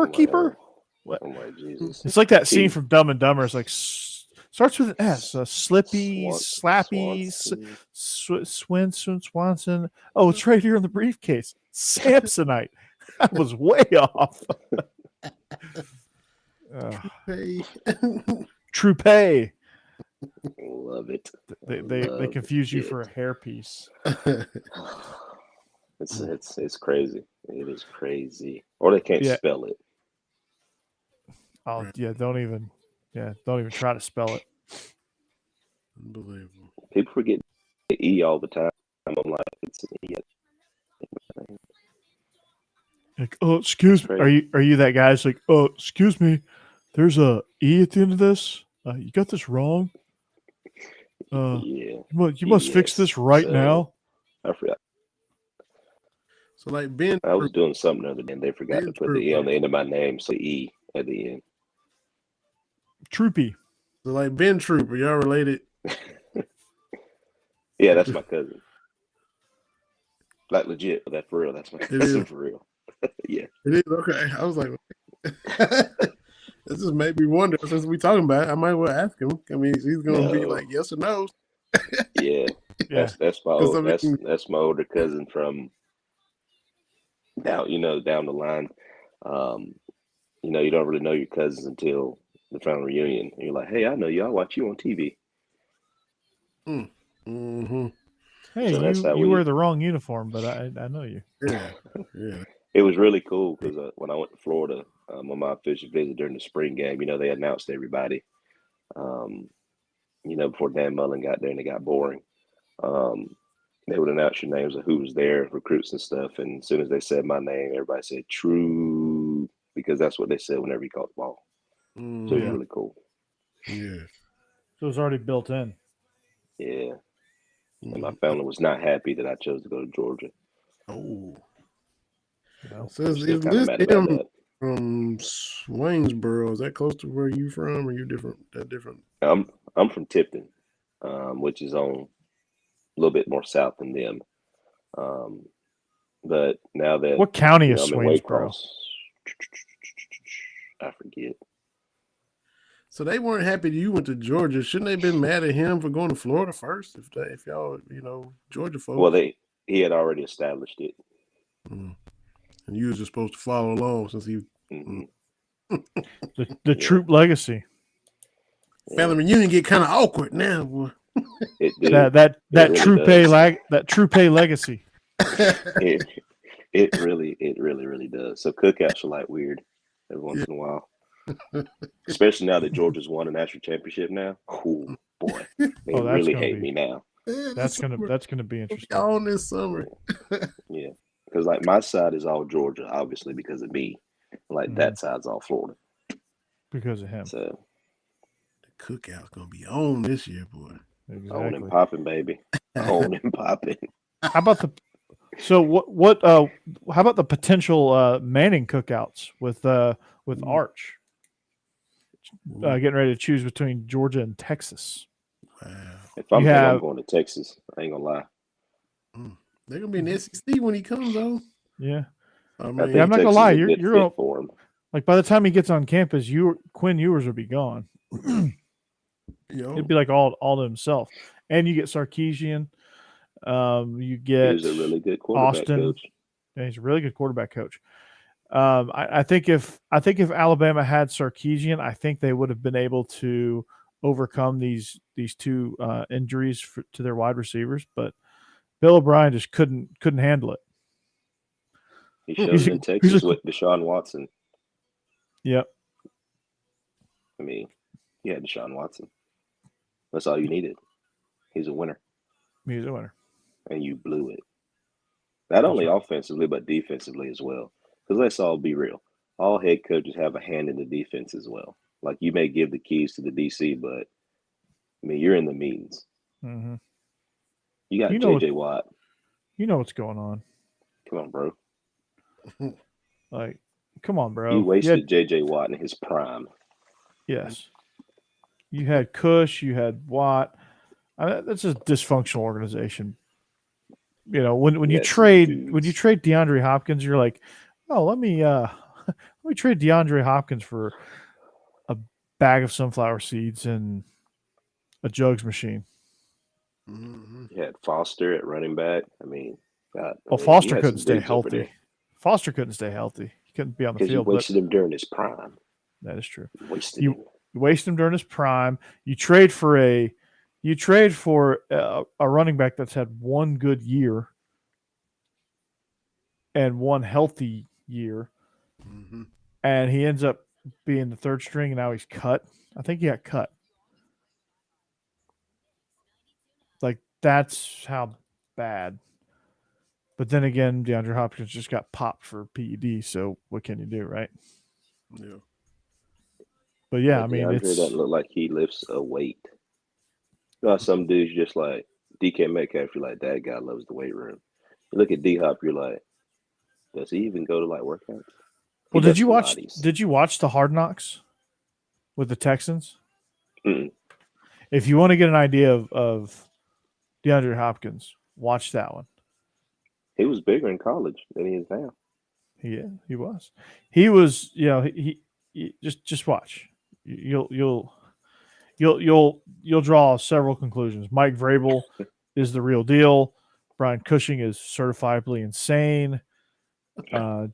keeper. What? Oh my Jesus! It's like that scene from Dumb and Dumber. It's like starts with an S. Slippy, Slappy, Swanson. Oh, it's right here in the briefcase. Samsonite. I was way off. Troupe. Love it. They confuse you for a hairpiece. It's crazy. It is crazy. Or they can't spell it. Oh yeah, don't even try to spell it. Unbelievable. People forget the E all the time. I'm like, it's an E. Like, oh, excuse me. Are you that guy? It's like, oh, excuse me. There's a E at the end of this. You got this wrong. You must fix this right now. I forgot. So like Ben, I was doing something the other day and they forgot to put the E on the end of my name, so E at the end. Troopy. So like Ben Troupe, are y'all related? Yeah, that's my cousin. Like legit, that's for real. That's my cousin for real. Yeah. It is okay. I was like, this just made me wonder. Since we talking about it, I might well ask him. I mean, he's gonna be like yes or no. Yeah. That's my older cousin from down the line. You don't really know your cousins until the family reunion. And you're like, hey, I know you. I watch you on TV. Mm-hmm. Hey, so you wear the wrong uniform, but I know you. Yeah. It was really cool because when I went to Florida on my official visit during the spring game, they announced everybody. Before Dan Mullen got there and it got boring. They would announce your names of who was there, recruits and stuff. And as soon as they said my name, everybody said true, because that's what they said whenever he caught the ball. So it was really cool. Yeah. So it was already built in. Yeah. And my family was not happy that I chose to go to Georgia. Oh. Well, so is this him from Swainsboro? Is that close to where you from? Or you different? I'm from Tipton, which is on a little bit more south than them. But now that what county is Swainsboro? I forget. So they weren't happy that you went to Georgia. Shouldn't they have been mad at him for going to Florida first? If y'all, Georgia folks. Well, he had already established it. And you was just supposed to follow along since he. The Troupe legacy. Family reunion get kind of awkward now, boy. That Troupe legacy. It really does. So cookouts are like weird every once in a while, especially now that Georgia's won a national championship. Now, oh boy, they really hate me now. That's gonna be interesting. On this summer, yeah, because like my side is all Georgia, obviously because of me. Like that side's all Florida because of him. So the cookout's gonna be on this year, boy. Exactly. On and popping, baby. On and popping. How about the? So what? How about the potential Manning cookouts with Arch? Getting ready to choose between Georgia and Texas. Wow. If I'm going to Texas. I ain't gonna lie. They're gonna be in the SEC when he comes on. Yeah. I mean, I'm not gonna lie. You're gonna, for him. Like by the time he gets on campus, Quinn Ewers will be gone. It'd be like all to himself, and you get Sarkisian. You get he's a really good quarterback Austin. Coach. Yeah, he's a really good quarterback coach. I think if Alabama had Sarkisian, I think they would have been able to overcome these two injuries to their wide receivers. But Bill O'Brien just couldn't handle it. He showed it in Texas with Deshaun Watson. Yep. I mean, you had Deshaun Watson. That's all you needed. He's a winner. He's a winner. And you blew it. Not only offensively, but defensively as well. Because let's all be real. All head coaches have a hand in the defense as well. Like you may give the keys to the DC, but I mean, you're in the meetings. Mm-hmm. You got J.J. Watt. You know what's going on. Come on, bro. Like, come on, bro. You wasted J.J. Watt in his prime. Yes. You had Cush. You had Watt. That's a dysfunctional organization. You know, when you trade DeAndre Hopkins, you're like, oh, let me trade DeAndre Hopkins for a bag of sunflower seeds and a jugs machine. Mm-hmm. You had Foster at running back. I mean, Foster couldn't stay healthy. Foster couldn't stay healthy. He couldn't be on the field. You wasted him during his prime. That is true. You wasted him during his prime. You trade for a running back that's had one good year and one healthy year, and he ends up being the third string, and now he's cut. I think he got cut. Like, that's how bad. But then again, DeAndre Hopkins just got popped for PED, so what can you do, right? Yeah. But yeah, I mean, DeAndre doesn't look like he lifts a weight. You know, some dudes just like DK Metcalf, you're like, that guy loves the weight room. You look at D-Hop, you're like, does he even go to like workouts? Well, did you watch the Hard Knocks with the Texans? Mm-mm. If you want to get an idea of DeAndre Hopkins, watch that one. He was bigger in college than he is now. Yeah, he was. He was. You know, he just watch. You'll draw several conclusions. Mike Vrabel is the real deal. Brian Cushing is certifiably insane. You're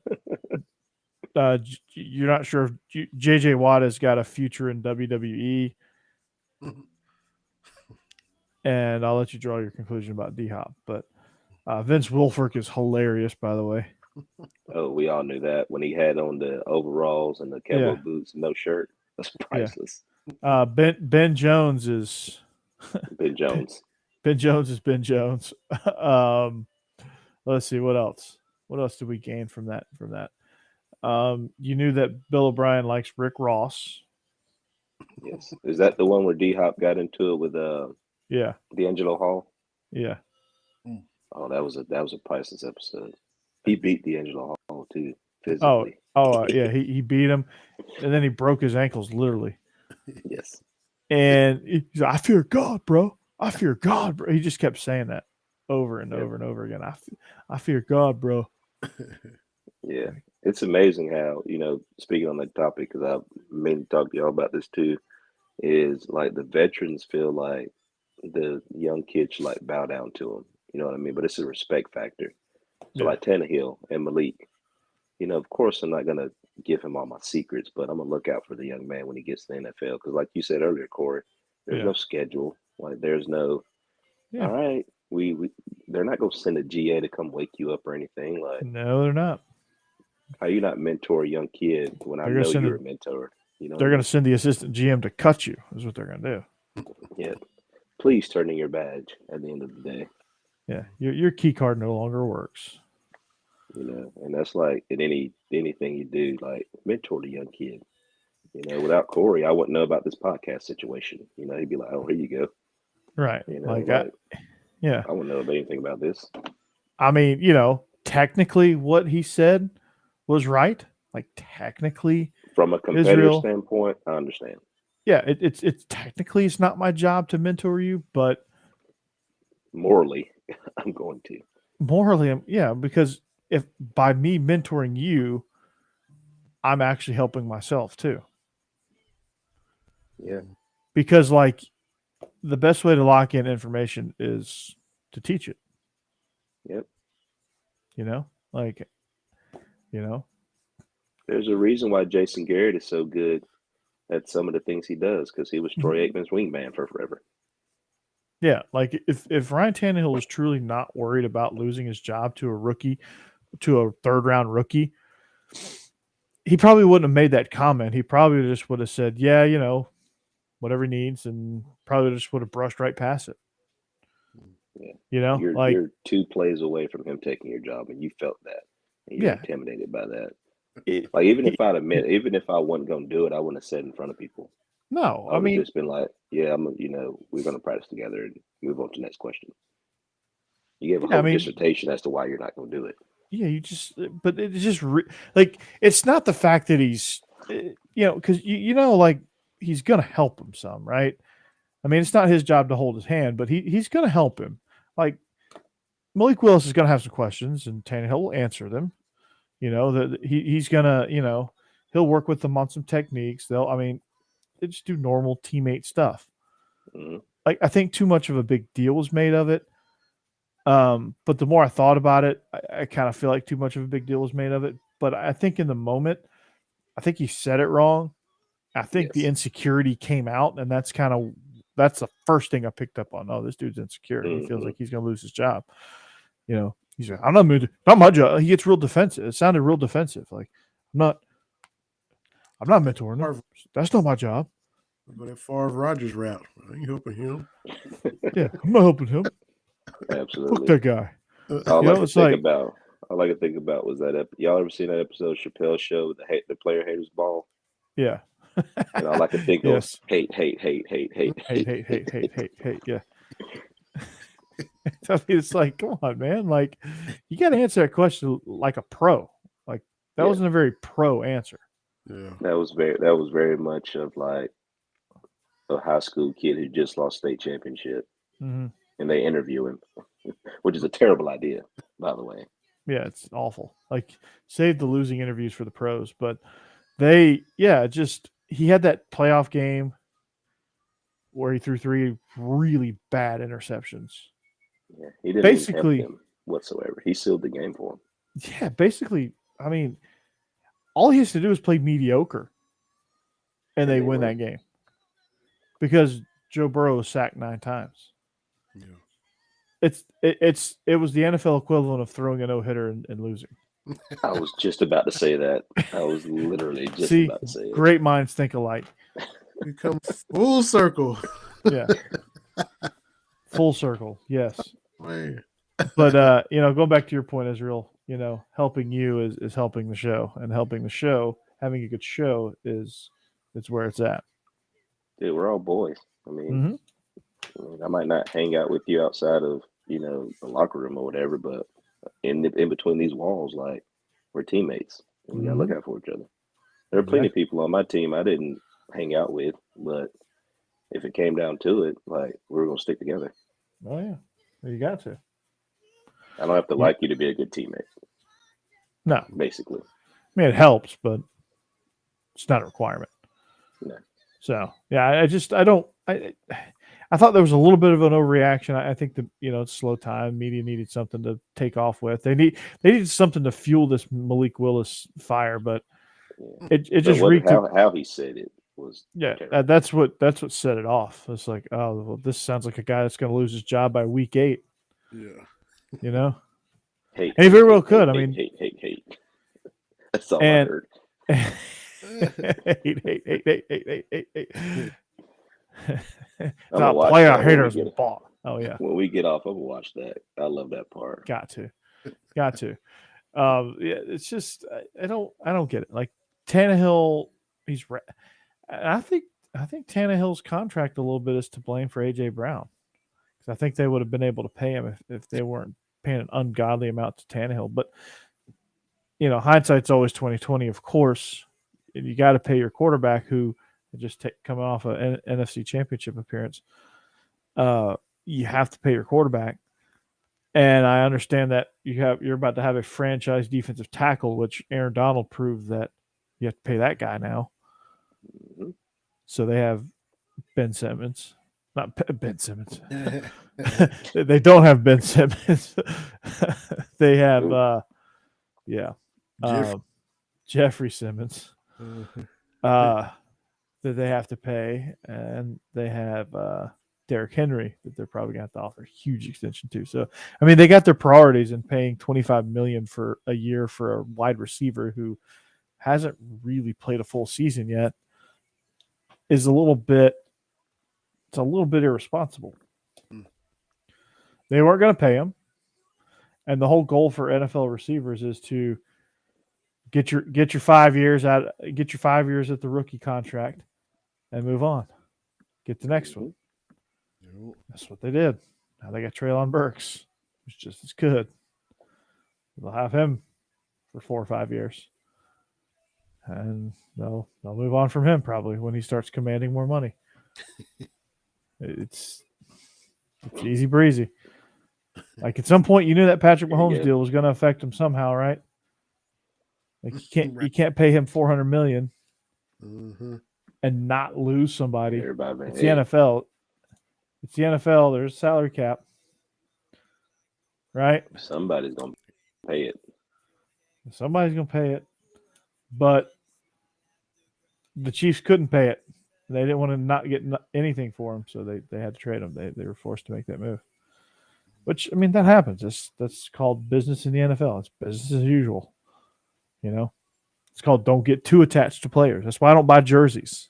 not sure if J.J. Watt has got a future in WWE. And I'll let you draw your conclusion about D-Hop. But Vince Wilfork is hilarious, by the way. Oh, we all knew that when he had on the overalls and the cowboy boots and no shirt. That's priceless. Yeah. Ben Jones is Ben Jones. Ben Jones is Ben Jones. Let's see what else. What else did we gain from that? You knew that Bill O'Brien likes Rick Ross. Yes. Is that the one where D-Hop got into it with D'Angelo Hall? Yeah. Oh, that was a priceless episode. He beat D'Angelo Hall too, physically. Yeah, he beat him, and then he broke his ankles literally. Yes. And he's like, I fear God, bro. I fear God, bro. He just kept saying that over and over and over again. I fear God, bro. Yeah. It's amazing how, speaking on that topic, because I've mainly talked to y'all about this too, is like the veterans feel like the young kids should like bow down to them. You know what I mean? But it's a respect factor. So like Tannehill and Malik, of course I'm not going to give him all my secrets, but I'm going to look out for the young man when he gets to the NFL. Because like you said earlier, Corey, there's no schedule. Like there's no, all right, we they're not going to send a GA to come wake you up or anything. Like, no, they're not. How you not mentor a young kid when I know you're a mentor? You know, they're going to send the assistant GM to cut you. Is what they're going to do. Yeah, please turn in your badge at the end of the day. Yeah, your key card no longer works. You know, and that's like in anything you do, like mentor the young kid. You know, without Corey, I wouldn't know about this podcast situation. You know, he'd be like, "Oh, here you go." Right. You know, yeah. I wouldn't know about anything about this. I mean, you know, technically, what he said was right. Like technically, from a competitor standpoint, I understand. Yeah, it's technically it's not my job to mentor you, but morally, I'm going to. Morally, yeah, because if by me mentoring you, I'm actually helping myself too. Yeah. Because like the best way to lock in information is to teach it. Yep. You know, like, you know, there's a reason why Jason Garrett is so good at some of the things he does, because he was Troy Aikman's wingman for forever. Yeah, like if Ryan Tannehill was truly not worried about losing his job to a rookie, to a third round rookie, he probably wouldn't have made that comment. He probably just would have said, "Yeah, you know, whatever he needs," and probably just would have brushed right past it. Yeah, you know, you're 2 plays away from him taking your job, and you felt that, and you're intimidated by that. Like even if I wasn't going to do it, I wouldn't have said in front of people. No, I mean, just been like, yeah, we're going to practice together and move on to the next question. You gave a whole dissertation as to why you're not going to do it. Yeah, but it's just like, it's not the fact that he's, you know, because you know, like he's going to help him some, right? I mean, it's not his job to hold his hand, but he's going to help him. Like Malik Willis is going to have some questions, and Tannehill will answer them. You know, that he's going to, you know, he'll work with them on some techniques. They just do normal teammate stuff. Mm-hmm. Like I think too much of a big deal was made of it. But the more I thought about it, I kind of feel like too much of a big deal was made of it. But I think in the moment, I think he said it wrong. I think the insecurity came out, and that's the first thing I picked up on. Oh, this dude's insecure. Mm-hmm. He feels like he's going to lose his job. You know, he's like, I'm not my job. He gets real defensive. It sounded real defensive. Like, I'm not mentoring him. That's not my job. Go that Favre Rodgers route. I ain't helping him. Yeah, I'm not helping him. Absolutely. Fuck that guy. All I could think about was that y'all ever seen that episode of Chappelle's Show, the player haters ball? Yeah. And all I could think of hate. Yeah. I mean, it's like, come on, man. Like, you got to answer that question like a pro. Like, that wasn't a very pro answer. Yeah. That was very much of like a high school kid who just lost state championship, and they interview him, which is a terrible idea, by the way. Yeah, it's awful. Like, save the losing interviews for the pros, but he had that playoff game where he threw 3 really bad interceptions. Yeah, he didn't basically help him whatsoever. He sealed the game for him. Yeah, basically, I mean, all he has to do is play mediocre, and they win that game because Joe Burrow was sacked 9 times. Yeah, it was the NFL equivalent of throwing a no-hitter and losing. I was just about to say that. I was literally just about to say it. Great minds think alike. We come full circle. Yeah. Full circle, yes. Man. But you know, going back to your point, Israel, you know, helping you is helping the show, and helping the show, having a good show is where it's at. Dude, we're all boys. I mean, I might not hang out with you outside of, you know, the locker room or whatever, but in between these walls, like, we're teammates, and we gotta look out for each other. There are plenty of people on my team I didn't hang out with, but if it came down to it, like, we were gonna stick together. Oh yeah, you got to. I don't have to like you to be a good teammate. No, basically. I mean, it helps, but it's not a requirement. No. So yeah, I thought there was a little bit of an overreaction. I think that, you know, it's slow time. Media needed something to take off with. They needed something to fuel this Malik Willis fire, but it just reeked how he said it was that's what set it off. It's like, oh, well, this sounds like a guy that's going to lose his job by week 8. Yeah. You know, Hate. And he very well could. Hate. That's all I heard. hate. I'm The gonna player watch that haters bought. Oh yeah. When we get off, I'm gonna watch that. I love that part. Got to. Yeah, it's just I don't get it. Like Tannehill, I think Tannehill's contract a little bit is to blame for AJ Brown, because I think they would have been able to pay him if they weren't paying an ungodly amount to Tannehill. But hindsight's always 20/20, of course. And you got to pay your quarterback who just coming off an NFC Championship appearance. You have to pay your quarterback. And I understand that you're about to have a franchise defensive tackle, which Aaron Donald proved that you have to pay that guy now. Mm-hmm. So they have Ben Simmons, not Ben Simmons. They don't have Ben Simmons. They have, Jeffrey Simmons that they have to pay, and they have Derrick Henry that they're probably going to have to offer a huge extension to. So, I mean, they got their priorities, and paying $25 million for a year for a wide receiver who hasn't really played a full season yet is a little bit irresponsible. They weren't going to pay him, and the whole goal for NFL receivers is to get your 5 years at the rookie contract and move on. Get the next one. That's what they did. Now they got Treylon Burks, who's just as good. They'll have him for 4 or 5 years, and they'll move on from him probably when he starts commanding more money. It's easy breezy. Like at some point, you knew that Patrick Mahomes deal was going to affect him somehow, right? Like you can't pay him $400 million and not lose somebody. It's the NFL. It's the NFL. There's a salary cap, right? Somebody's gonna pay it. Somebody's gonna pay it, but the Chiefs couldn't pay it. They didn't want to not get anything for him, so they had to trade him. They were forced to make that move. Which, I mean, that happens. That's called business in the NFL. It's business as usual. It's called don't get too attached to players. That's why I don't buy jerseys.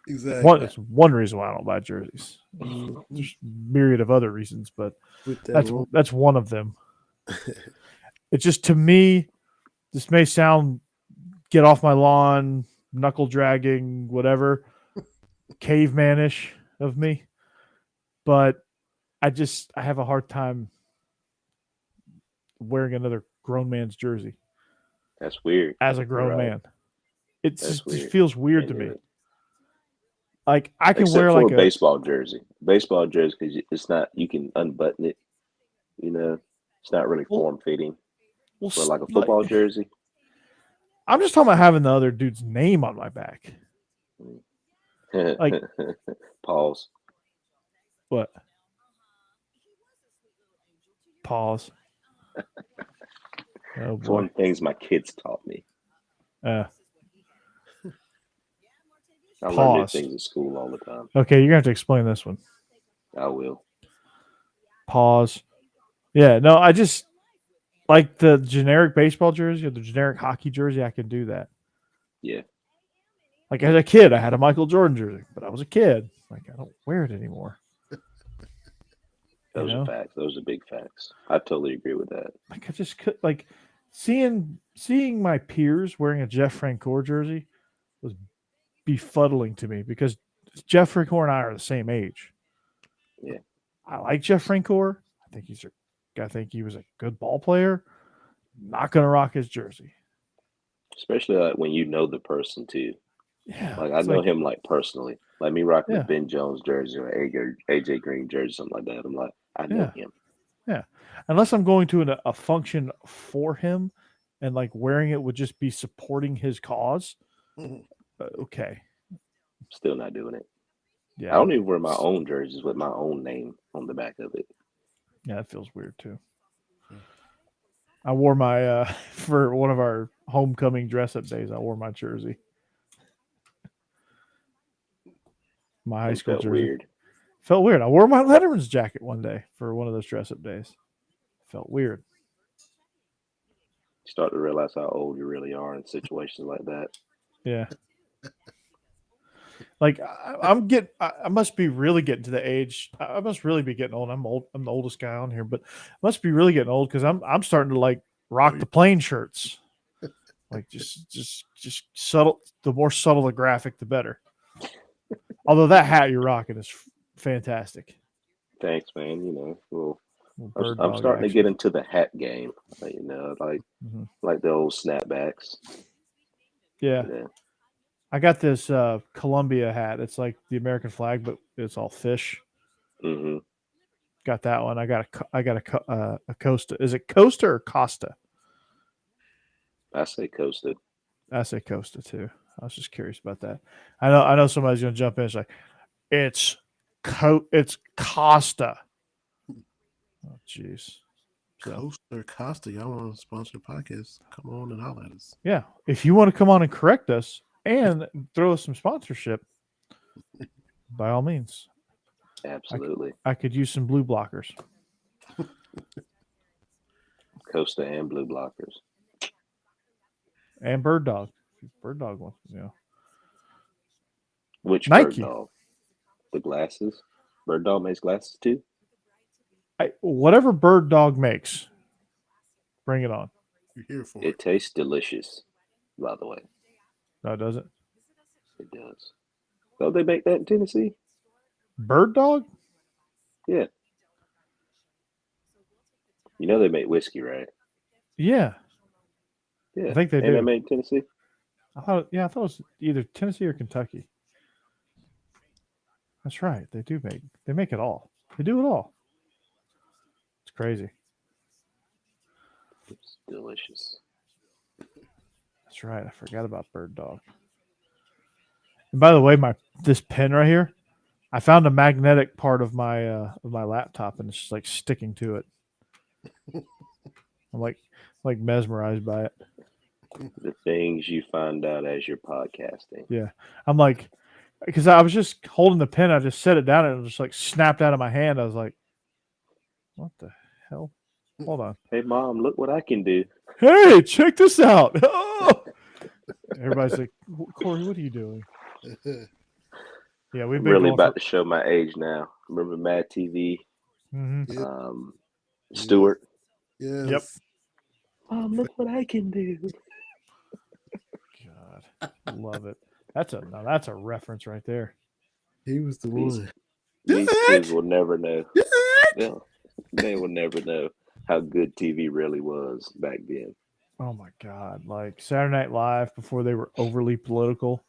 Exactly. That's one reason why I don't buy jerseys. There's a myriad of other reasons, but that's one of them. It's just, to me, this may sound get off my lawn, knuckle dragging, whatever, cavemanish of me, but I have a hard time wearing another grown man's jersey. That's weird. As a grown man, it just feels weird to me. Like I can wear like a baseball jersey. Baseball jersey, because it's not, you can unbutton it. It's not really form fitting. But like a football jersey. I'm just talking about having the other dude's name on my back. Like pause. What? Pause. Oh, it's one of the things my kids taught me. I learned new things in school all the time. Okay, you're going to have to explain this one. I will. Pause. Yeah, no, I just like the generic baseball jersey or the generic hockey jersey. I can do that. Yeah. Like as a kid, I had a Michael Jordan jersey, but I was a kid. Like I don't wear it anymore. Those are facts. Those are big facts. I totally agree with that. Like I just could, like seeing my peers wearing a Jeff Francoeur jersey was befuddling to me, because Jeff Francoeur and I are the same age. Yeah. I like Jeff Francoeur. I think he was a good ball player. Not gonna rock his jersey. Especially like when you know the person too. Yeah. Like I know him like personally. Like me rocking a Ben Jones jersey or AJ Green jersey, something like that. I'm like, I know him. Yeah. Unless I'm going to a function for him and like wearing it would just be supporting his cause. Okay. Still not doing it. Yeah. I don't even wear my own jerseys with my own name on the back of it. Yeah, that feels weird too. I wore my for one of our homecoming dress up days, I wore my jersey. My high school jersey. Weird. Felt weird. I wore my Letterman's jacket one day for one of those dress up days. Felt weird. Start to realize how old you really are in situations like that. Yeah. Like I must be really getting to the age. I must really be getting old. I'm old. I'm the oldest guy on here, but I must be really getting old because I'm starting to like rock the plain shirts. Like just subtle. The more subtle the graphic, the better. Although that hat you're rocking is fantastic. Thanks, man. You know, well, I'm Dog starting action. to get into the hat game. You know, like the old snapbacks. Yeah. I got this Columbia hat. It's like the American flag, but it's all fish. Mm-hmm. Got that one. I got a Costa. Is it Costa or Costa? I say Costa. I say Costa too. I was just curious about that. I know somebody's gonna jump in. It's like it's Costa. Oh jeez. Costa, y'all want to sponsor the podcast? Come on and holler at us. Yeah, if you want to come on and correct us and throw us some sponsorship, by all means. Absolutely. I could use some blue blockers. Costa and blue blockers. And Bird Dog. Bird Dog one, Which Nike. Bird Dog? The glasses? Bird Dog makes glasses too? Whatever Bird Dog makes, bring it on. You're here for it. It tastes delicious, by the way. No, does it? It does. Oh, they make that in Tennessee? Bird Dog? Yeah. You know they make whiskey, right? Yeah. Yeah. I think they do. And they made in Tennessee? I thought it was either Tennessee or Kentucky. That's right. They make it all. They do it all. It's crazy. It's delicious. That's right. I forgot about Bird Dog. And by the way, this pen right here, I found a magnetic part of my laptop, and it's just like sticking to it. I'm like mesmerized by it. The things you find out as you're podcasting. Yeah, I'm like, because I was just holding the pen, I just set it down, and it just like snapped out of my hand. I was like, "What the hell? Hold on." Hey, Mom, look what I can do. Hey, check this out! Oh! Everybody's like, "Corey, what are you doing?" Yeah, we've been really about to show my age now. Remember Mad TV? Mm-hmm. Stewart. Yes. Yep. Mom, look what I can do. God, love it. That's a reference right there. He was the one. These kids will never know. They will never know how good TV really was back then. Oh my God! Like Saturday Night Live before they were overly political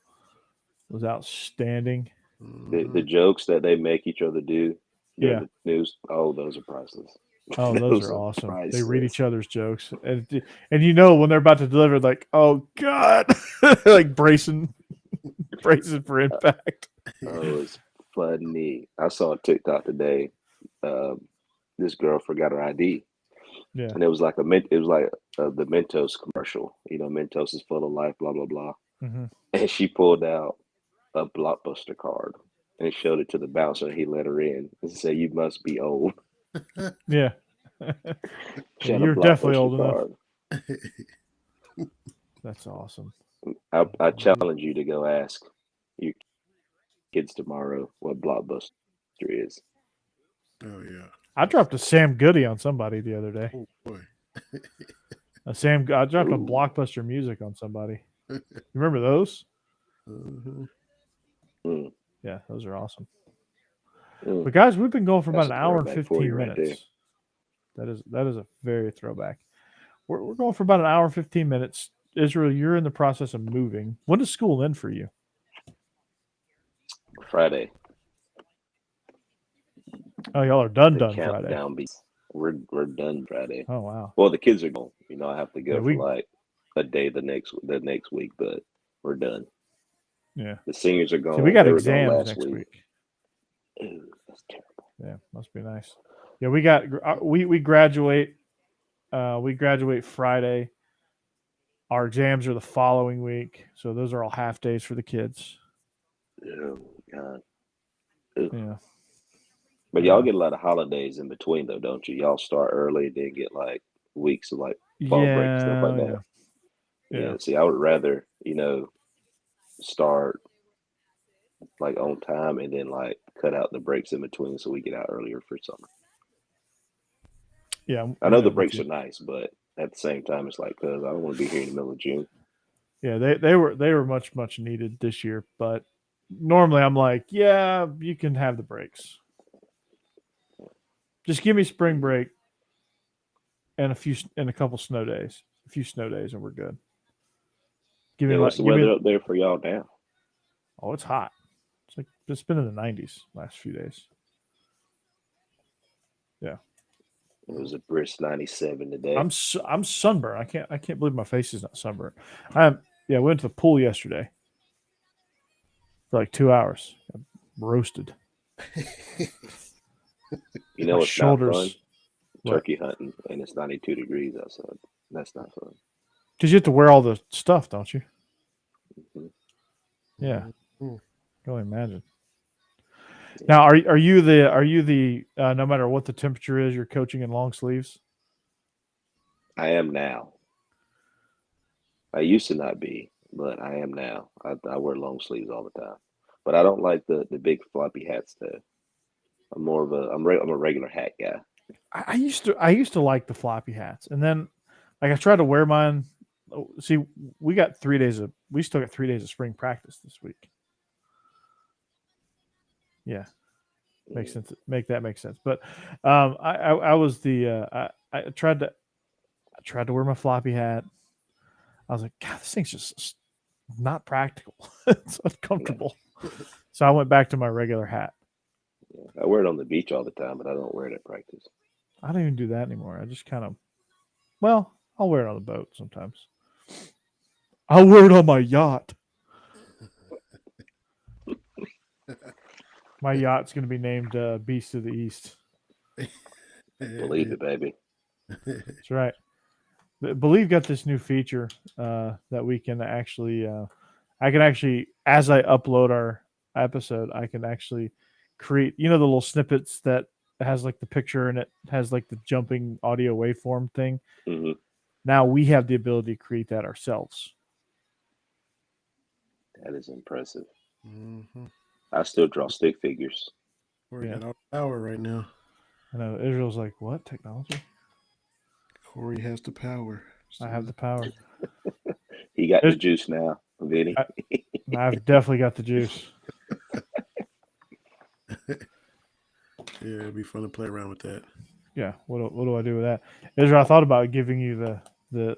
was outstanding. The jokes that they make each other do. Yeah. The news. Oh, those are priceless. Oh, those are awesome. Priceless. They read each other's jokes, and when they're about to deliver, like, oh God, like bracing for impact. Oh, it's funny. I saw a TikTok today. This girl forgot her ID. Yeah, and it was like the Mentos commercial. You know, Mentos is full of life, blah blah blah. Mm-hmm. And she pulled out a Blockbuster card and showed it to the bouncer. He let her in and said, "You must be old." Yeah. You're definitely old enough. That's awesome. I challenge you to go ask your kids tomorrow what Blockbuster is. Oh yeah. I dropped a Sam Goody on somebody the other day. Oh boy. I dropped a Blockbuster music on somebody. You remember those? Mm-hmm. Yeah, those are awesome. But guys, we've been going for about an hour and 15 minutes. That is a very throwback. We're going for about an hour and 15 minutes. Israel, you're in the process of moving. When does school end for you? Friday. Oh, y'all are done Friday. We're done Friday. Oh wow. Well, the kids are going. You know, I have to go for like a day the next week, but we're done. Yeah. The seniors are going. See, we got exams next week. Ooh, that's terrible. Yeah, must be nice. Yeah, we graduate. We graduate Friday. Our exams are the following week, so those are all half days for the kids. Oh God. Yeah. But y'all get a lot of holidays in between, though, don't you? Y'all start early, then get like weeks of like fall break stuff like that. Yeah. See, I would rather start like on time and then like cut out the breaks in between so we get out earlier for summer. Yeah, I know the breaks are nice, but at the same time, it's like because I don't want to be here in the middle of June. Yeah, they were much needed this year, but normally I'm like, yeah, you can have the breaks. Just give me spring break and a couple snow days, and we're good. What's the weather up there for y'all now? Oh, it's hot. It's been in the 90s last few days. Yeah. It was a brisk 97 today. I'm sunburned. I can't believe my face is not sunburned. I went to the pool yesterday for like 2 hours. I'm roasted. You know, it's not fun. Turkey hunting, and it's 92 degrees outside. That's not fun. Because you have to wear all the stuff, don't you? Mm-hmm. Yeah. Mm-hmm. Can only imagine. Yeah. Now, are you the no matter what the temperature is, you're coaching in long sleeves? I am now. I used to not be, but I am now. I wear long sleeves all the time, but I don't like the big floppy hats though. I'm a regular hat guy. I used to like the floppy hats, and then like I tried to wear mine. See, we still got 3 days of spring practice this week. Yeah, makes sense. Make sense. But I was I tried to wear my floppy hat. I was like, God, this thing's just not practical. It's uncomfortable. So I went back to my regular hat. I wear it on the beach all the time, but I don't wear it at practice. I don't even do that anymore. I just kind of, I'll wear it on the boat sometimes. I'll wear it on my yacht. My yacht's going to be named Beast of the East. Bleav it, baby. That's right. Bleav got this new feature that we can actually, I can actually, as I upload our episode, I can actually create, the little snippets that has like the picture and it has like the jumping audio waveform thing. Mm-hmm. Now we have the ability to create that ourselves. That is impressive. Mm-hmm. I still draw stick figures. We're at our power right now. I know Israel's like, what technology? Corey has the power. I have the power. He got the juice now, Vinny. I've definitely got the juice. Yeah, it'd be fun to play around with that. Yeah, what do I do with that? Israel, I thought about giving you the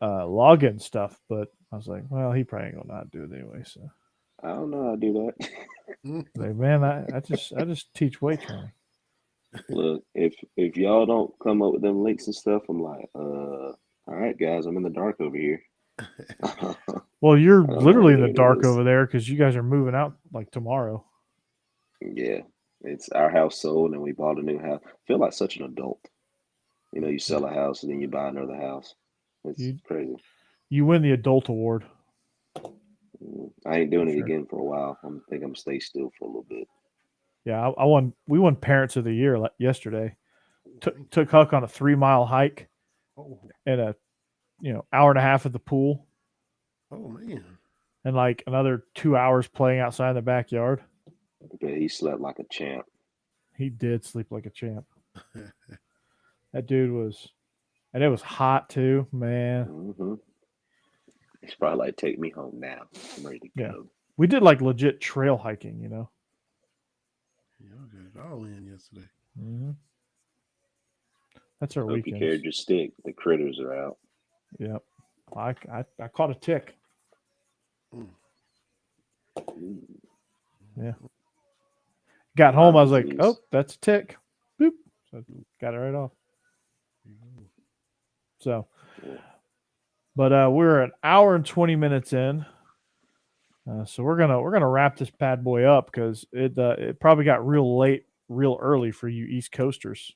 login stuff, but I was like, well, he probably ain't gonna not do it anyway. So I don't know how to do that. Like, man, I just teach weight training. Look, if y'all don't come up with them links and stuff, I'm like, all right, guys, I'm in the dark over here. Well, you're literally in the dark over there because you guys are moving out like tomorrow. Yeah, it's our house sold and we bought a new house. I feel like such an adult. You sell a house and then you buy another house. It's crazy. You win the adult award. I ain't doing it again for a while. I think I'm gonna stay still for a little bit. Yeah, we won Parents of the Year yesterday. Took Huck on a 3-mile hike and a hour and a half at the pool. Oh man! And like another 2 hours playing outside in the backyard. Yeah, he slept like a champ. He did sleep like a champ. That dude was, and it was hot too, man. Mm-hmm. It's probably like, take me home now. I'm ready to go. Yeah. We did like legit trail hiking, Y'all got it all in yesterday. Mm-hmm. That's our weekend. Hope you carried your stick. The critters are out. Yep. I caught a tick. Yeah. Got home, I was like, oh, that's a tick. Boop. So got it right off. So, but we're an hour and 20 minutes in. So we're gonna wrap this bad boy up because it probably got real late, real early for you East Coasters,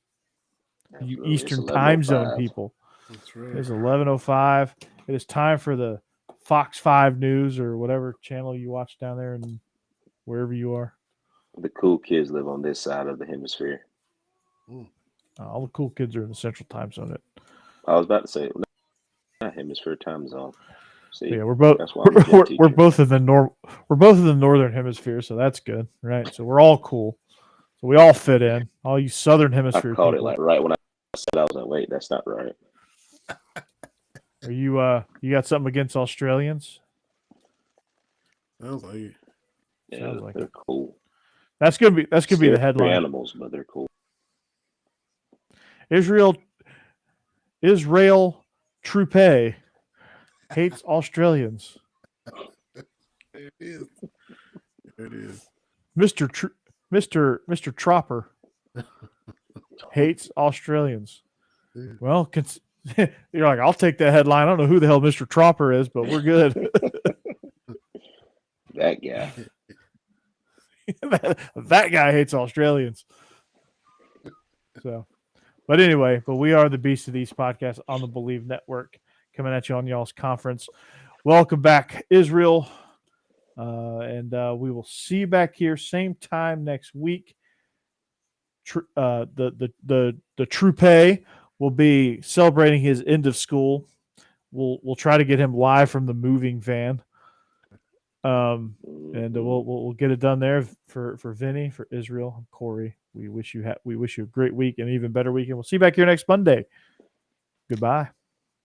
you Eastern time zone people. That's right. It's 11:05. It is time for the Fox 5 News or whatever channel you watch down there and wherever you are. The cool kids live on this side of the hemisphere. All the cool kids are in the Central Time Zone. I was about to say, not hemisphere, time zone. See, yeah, we're both we're both in the we're both in the Northern Hemisphere, so that's good, right? So we're all cool. So we all fit in. All you Southern Hemisphere I caught people. it like right when I said, I was like, wait, that's not right. Are you you got something against Australians? Sounds like it. Yeah, Sounds like they're cool. That's gonna be the headline. Animals, but they're cool. Israel Troupe hates Australians. There it is. There it is. Mr. Tropper hates Australians. Yeah. Well, you're like, I'll take that headline. I don't know who the hell Mr. Tropper is, but we're good. That guy. that guy hates Australians. So, but anyway, we are the Beast of the East podcast on the Bleav Network, coming at you on y'all's conference. Welcome back, Israel. And we will see you back here same time next week. The Troupe will be celebrating his end of school. We'll try to get him live from the moving van. And we'll get it done there for Vinny, for Israel, and Corey. We wish you a great week and an even better weekend. We'll see you back here next Monday. Goodbye.